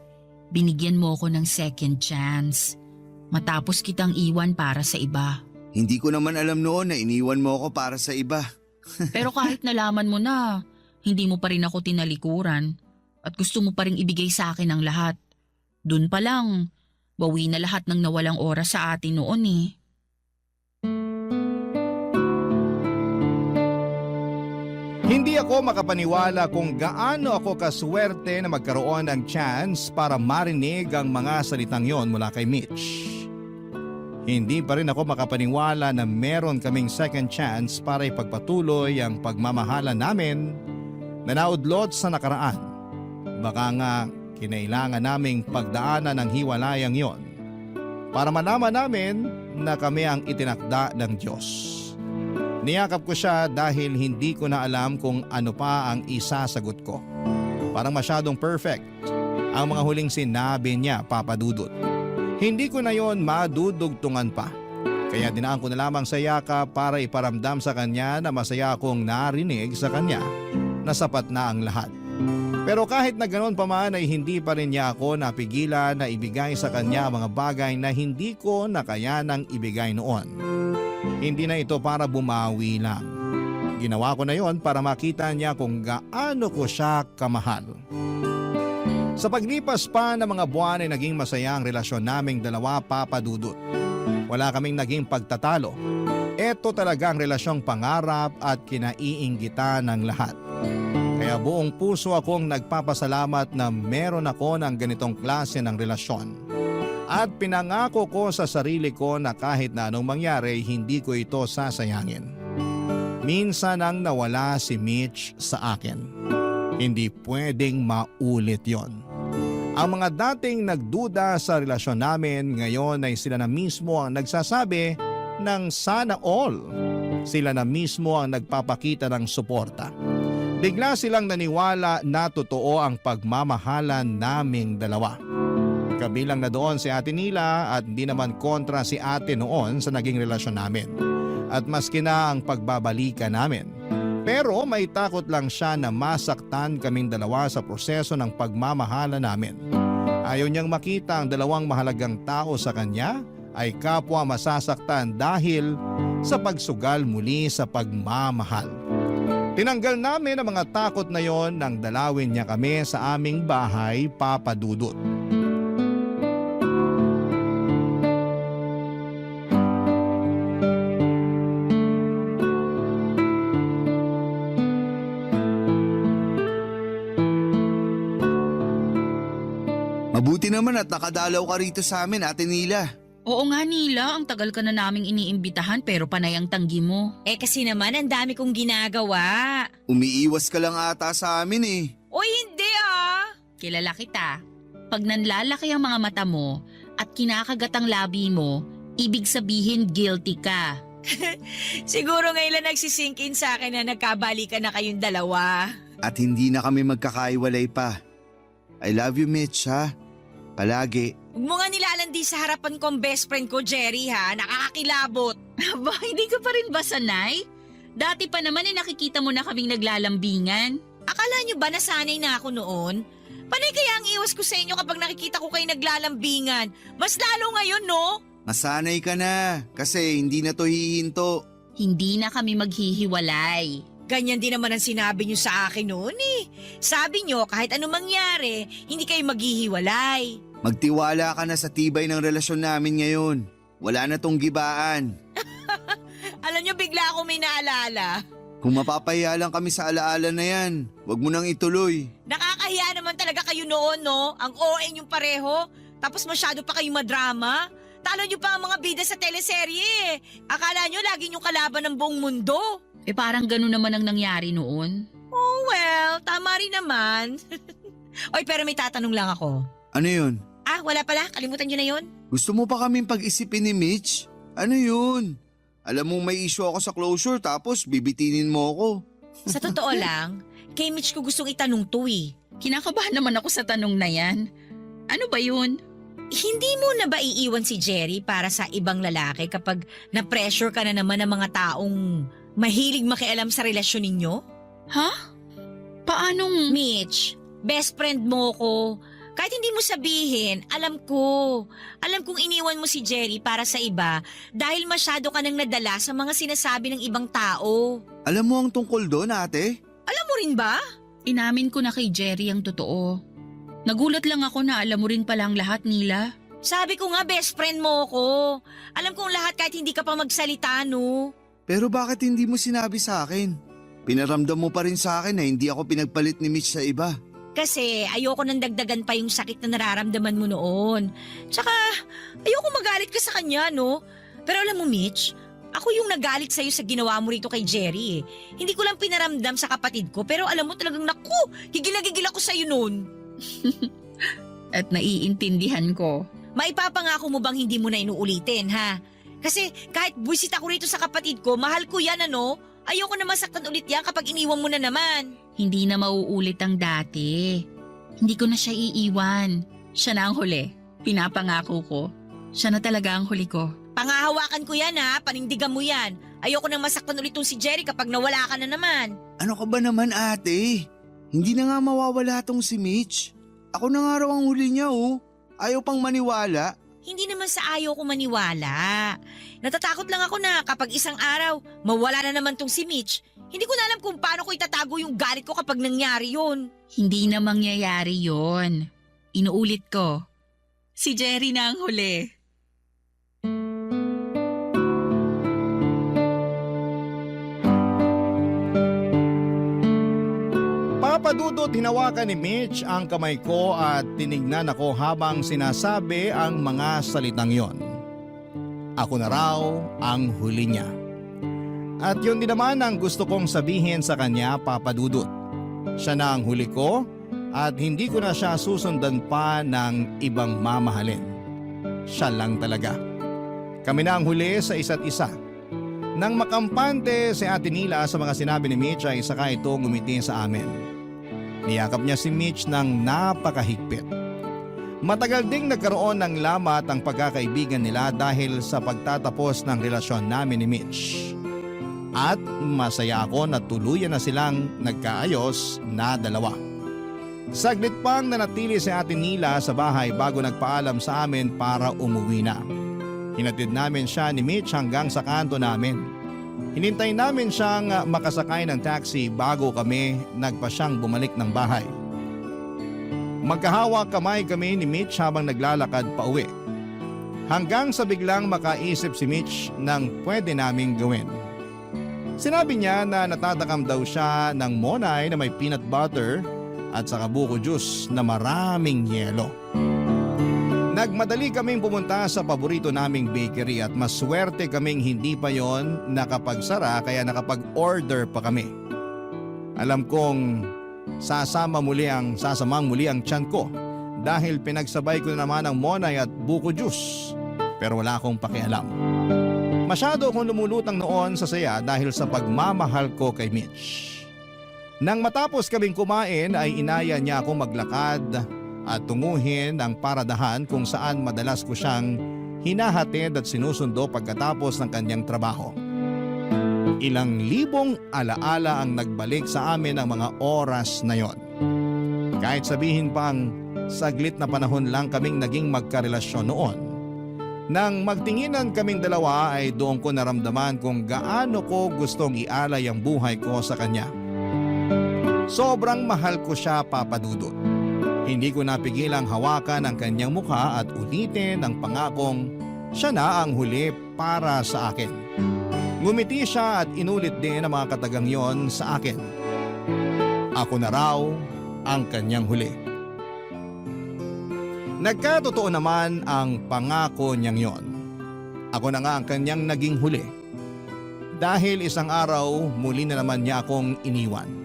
binigyan mo ako ng second chance. Matapos kitang iwan para sa iba. Hindi ko naman alam noon na iniwan mo ako para sa iba. Pero kahit nalaman mo na, hindi mo pa rin ako tinalikuran. At gusto mo pa rin ibigay sa akin ang lahat. Dun pa lang, bawi na lahat ng nawalang oras sa atin noon eh. Hindi ako makapaniwala kung gaano ako kaswerte na magkaroon ng chance para marinig ang mga salitang yon mula kay Mitch. Hindi pa rin ako makapaniwala na meron kaming second chance para ipagpatuloy ang pagmamahalan namin na naudlot sa nakaraan. Baka nga kinailangan naming pagdaanan ng hiwalayang yon para malaman namin na kami ang itinakda ng Diyos. Niyakap ko siya dahil hindi ko na alam kung ano pa ang isasagot ko. Parang masyadong perfect ang mga huling sinabi niya, Papa Dudut. Hindi ko na yon madudugtungan pa. Kaya dinaan ko na lamang sa yakap para iparamdam sa kanya na masaya akong narinig sa kanya na sapat na ang lahat. Pero kahit na ganoon pa man ay hindi pa rin niya ako napigilan na ibigay sa kanya mga bagay na hindi ko nakayanang ibigay noon. Hindi na ito para bumawi lang. Ginawa ko na yon para makita niya kung gaano ko siya kamahal. Sa paglipas pa ng mga buwan ay naging masaya ang relasyon naming dalawa, Papa Dudut. Wala kaming naging pagtatalo. Ito talaga ang relasyong pangarap at kinaiinggitan ng lahat. Kaya buong puso akong nagpapasalamat na meron ako ng ganitong klase ng relasyon. At pinangako ko sa sarili ko na kahit na anong mangyari, hindi ko ito sasayangin. Minsan ang nawala si Mitch sa akin. Hindi pwedeng maulit yon. Ang mga dating nagduda sa relasyon namin ngayon ay sila na mismo ang nagsasabi ng sana all. Sila na mismo ang nagpapakita ng suporta. Bigla silang naniwala na totoo ang pagmamahalan naming dalawa. Kabilang na doon si Ate Nila at hindi naman kontra si Ate noon sa naging relasyon namin. At maski na ang pagbabalikan namin. Pero may takot lang siya na masaktan kaming dalawa sa proseso ng pagmamahalan namin. Ayaw niyang makita ang dalawang mahalagang tao sa kanya ay kapwa masasaktan dahil sa pagsugal muli sa pagmamahal. Tinanggal namin ang mga takot na yon nang dalawin niya kami sa aming bahay, Papa Dudut. Mabuti naman at nakadalaw ka rito sa amin, Ate Nila. Oo nga Nila, ang tagal ka na naming iniimbitahan pero panay ang tanggi mo. Kasi naman ang dami kong ginagawa. Umiiwas ka lang ata sa amin eh. O hindi ah! Kilala kita. Pag nanlalaki ang mga mata mo at kinakagat ang labi mo, ibig sabihin guilty ka. Siguro ngayon lang nagsisink in sa akin na nagkabalikan na kayong dalawa. At hindi na kami magkakaiwalay pa. I love you, Mitch, ha? Palagi. Huwag mo nga nilalandi sa harapan ko ang best friend ko, Jerry ha. Nakakakilabot. Aba, hindi ka pa rin ba sanay? Dati pa naman nakikita mo na kaming naglalambingan. Akala nyo ba nasanay na ako noon? Panay kaya ang iwas ko sa inyo kapag nakikita ko kayo naglalambingan? Mas lalo ngayon, no? Masanay ka na kasi hindi na to hihinto. Hindi na kami maghihiwalay. Ganyan din naman ang sinabi nyo sa akin noon eh. Sabi nyo kahit anong mangyari, hindi kayo maghihiwalay. Magtiwala ka na sa tibay ng relasyon namin ngayon. Wala na tong gibaan. Alam nyo, bigla ako may naalala. Kung mapapahiya lang kami sa alaala na yan, wag mo nang ituloy. Nakakahiya naman talaga kayo noon, no? Ang OA yung pareho. Tapos masyado pa kayong madrama. Talo nyo pa ang mga bida sa teleserye. Akala nyo lagi nyo kalaban ng buong mundo. Parang gano'n naman ang nangyari noon. Oh well, tama rin naman. Oy, pero may tatanong lang ako. Ano yun? Wala pala. Kalimutan nyo na yun. Gusto mo pa kaming pag-isipin ni Mitch? Ano yun? Alam mong may issue ako sa closure tapos bibitinin mo ako. Sa totoo lang, kay Mitch ko gustong itanong to eh. Kinakabahan naman ako sa tanong na yan. Ano ba yun? Hindi mo na ba iiwan si Jerry para sa ibang lalaki kapag na-pressure ka na naman ng mga taong mahilig makialam sa relasyon ninyo? Ha? Paanong... Mitch, best friend mo ko. Kahit hindi mo sabihin, alam ko. Alam kong iniwan mo si Jerry para sa iba dahil masyado ka nang nadala sa mga sinasabi ng ibang tao. Alam mo ang tungkol doon, ate? Alam mo rin ba? Inamin ko na kay Jerry ang totoo. Nagulat lang ako na alam mo rin pala ang lahat, Nila. Sabi ko nga best friend mo ko. Alam kong lahat kahit hindi ka pa magsalita, no? Pero bakit hindi mo sinabi sa akin? Pinaramdam mo pa rin sa akin na hindi ako pinagpalit ni Mitch sa iba. Kasi ayoko nang dagdagan pa yung sakit na nararamdaman mo noon. Tsaka ayoko magalit ka sa kanya, no? Pero alam mo, Mitch, ako yung nagalit sa'yo sa ginawa mo rito kay Jerry eh. Hindi ko lang pinaramdam sa kapatid ko pero alam mo talagang naku, gigil na gigil ako sa'yo noon. At naiintindihan ko. Maipapangako mo bang hindi mo na inuulitin, ha? Kasi kahit buwisit ako rito sa kapatid ko, mahal ko yan, ano? Ayoko na masaktan ulit yan kapag iniwan mo na naman. Hindi na mauulit ang dati. Hindi ko na siya iiwan. Siya na ang huli. Pinapangako ko. Siya na talaga ang huli ko. Pangahawakan ko yan, ha? Panindigan mo yan. Ayoko nang masaktan ulit tong si Jerry kapag nawala ka na naman. Ano ka ba naman, ate? Hindi na nga mawawala tong si Mitch. Ako na nga raw ang huli niya, oh. Ayaw pang maniwala. Hindi naman sa ayaw ko maniwala. Natatakot lang ako na kapag isang araw, mawala na naman tong si Mitch. Hindi ko na alam kung paano ko itatago yung galit ko kapag nangyari yun. Hindi na mangyayari yon. Inuulit ko. Si Jerry na ang huli. Papadudot, hinawakan ni Mitch ang kamay ko at tinignan ako habang sinasabi ang mga salitang yon. Ako na raw ang huli niya. At yun din naman ang gusto kong sabihin sa kanya, Papadudot. Siya na ang huli ko at hindi ko na siya susundan pa ng ibang mamahalin. Siya lang talaga. Kami na ang huli sa isa't isa. Nang makampante si Ate Nila sa mga sinabi ni Mitch ay saka ito ngumiti sa amin. Niyakap niya si Mitch ng napakahigpit. Matagal ding nagkaroon ng lamat ang pagkakaibigan nila dahil sa pagtatapos ng relasyon namin ni Mitch. At masaya ako na tuluyan na silang nagkaayos na dalawa. Saglit pang nanatili si Ate Nila sa bahay bago nagpaalam sa amin para umuwi na. Hinatid namin siya ni Mitch hanggang sa kanto namin. Hinintay namin siyang makasakay ng taxi bago kami nagpasyang bumalik ng bahay. Magkahawak kamay kami ni Mitch habang naglalakad pa uwi. Hanggang sa biglang makaisip si Mitch ng pwede naming gawin. Sinabi niya na natatakam daw siya ng monay na may peanut butter at saka buko juice na maraming yelo. Nagmadali kaming pumunta sa paborito naming bakery at maswerte kaming hindi pa yon nakapagsara kaya nakapag-order pa kami. Alam kong sasamang muli ang tiyan ko dahil pinagsabay ko naman ang monay at buko juice pero wala akong pakialam. Masyado akong lumulutang noon sa saya dahil sa pagmamahal ko kay Mitch. Nang matapos kaming kumain ay inaya niya akong maglakad at tunguhin ang paradahan kung saan madalas ko siyang hinahatid at sinusundo pagkatapos ng kanyang trabaho. Ilang libong alaala ang nagbalik sa amin ang mga oras na yon. Kahit sabihin pang saglit na panahon lang kaming naging magkarelasyon noon. Nang magtinginan kaming dalawa ay doon ko naramdaman kung gaano ko gustong ialay ang buhay ko sa kanya. Sobrang mahal ko siya, Papadudot. Hindi ko napigilang hawakan ang kanyang mukha at ulitin ang pangakong siya na ang huli para sa akin. Ngumiti siya at inulit din ang mga katagang yon sa akin. Ako na raw ang kanyang huli. Nagkatotoo naman ang pangako niyang yon. Ako na nga ang kanyang naging huli. Dahil isang araw muli na naman niya akong iniwan.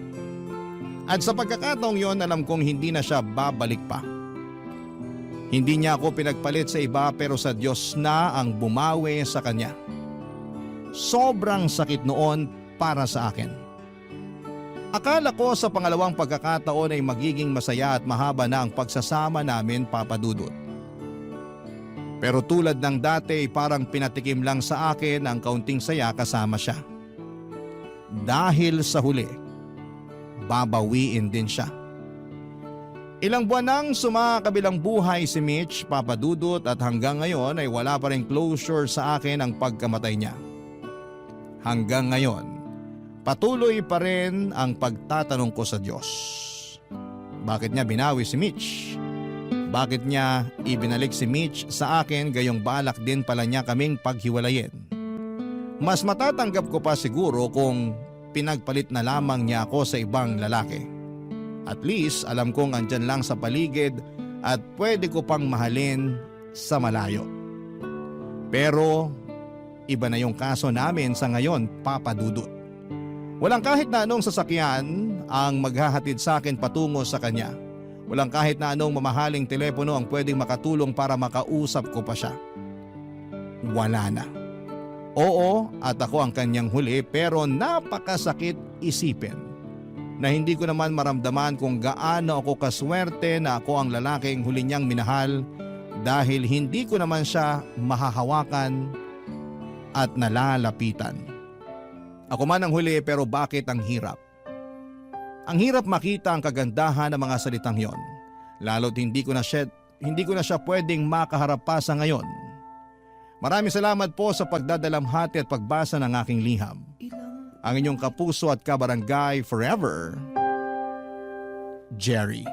At sa pagkakataong yon alam kong hindi na siya babalik pa. Hindi niya ako pinagpalit sa iba pero sa Diyos na ang bumawi sa kanya. Sobrang sakit noon para sa akin. Akala ko sa pangalawang pagkakataon ay magiging masaya at mahaba na ang pagsasama namin, Papadudot. Pero tulad ng dati parang pinatikim lang sa akin ang kaunting saya kasama siya. Dahil sa huli, babawiin din siya. Ilang buwan nang sumakabilang buhay si Mitch, Papadudot, at hanggang ngayon ay wala pa rin closure sa akin ang pagkamatay niya. Hanggang ngayon, patuloy pa rin ang pagtatanong ko sa Diyos. Bakit niya binawi si Mitch? Bakit niya ibinalik si Mitch sa akin gayong balak din pala niya kaming paghiwalayin? Mas matatanggap ko pa siguro kung pinagpalit na lamang niya ako sa ibang lalaki. At least alam kong andyan lang sa paligid at pwede ko pang mahalin sa malayo. Pero iba na yung kaso namin sa ngayon, Papadudot. Walang kahit na anong sasakyan ang maghahatid sa akin patungo sa kanya. Walang kahit na anong mamahaling telepono ang pwedeng makatulong para makausap ko pa siya. Wala na. Oo, at ako ang kanyang huli pero napakasakit isipin na hindi ko naman maramdaman kung gaano ako kaswerte na ako ang lalaking huli niyang minahal dahil hindi ko naman siya mahahawakan at nalalapitan. Ako man ang huli pero bakit ang hirap? Ang hirap makita ang kagandahan ng mga salitang yon, lalo't hindi ko na siya pwedeng makaharap pa sa ngayon. Maraming salamat po sa pagdadalamhati at pagbasa ng aking liham. Ang inyong kapuso at kabarangay forever, Jerry.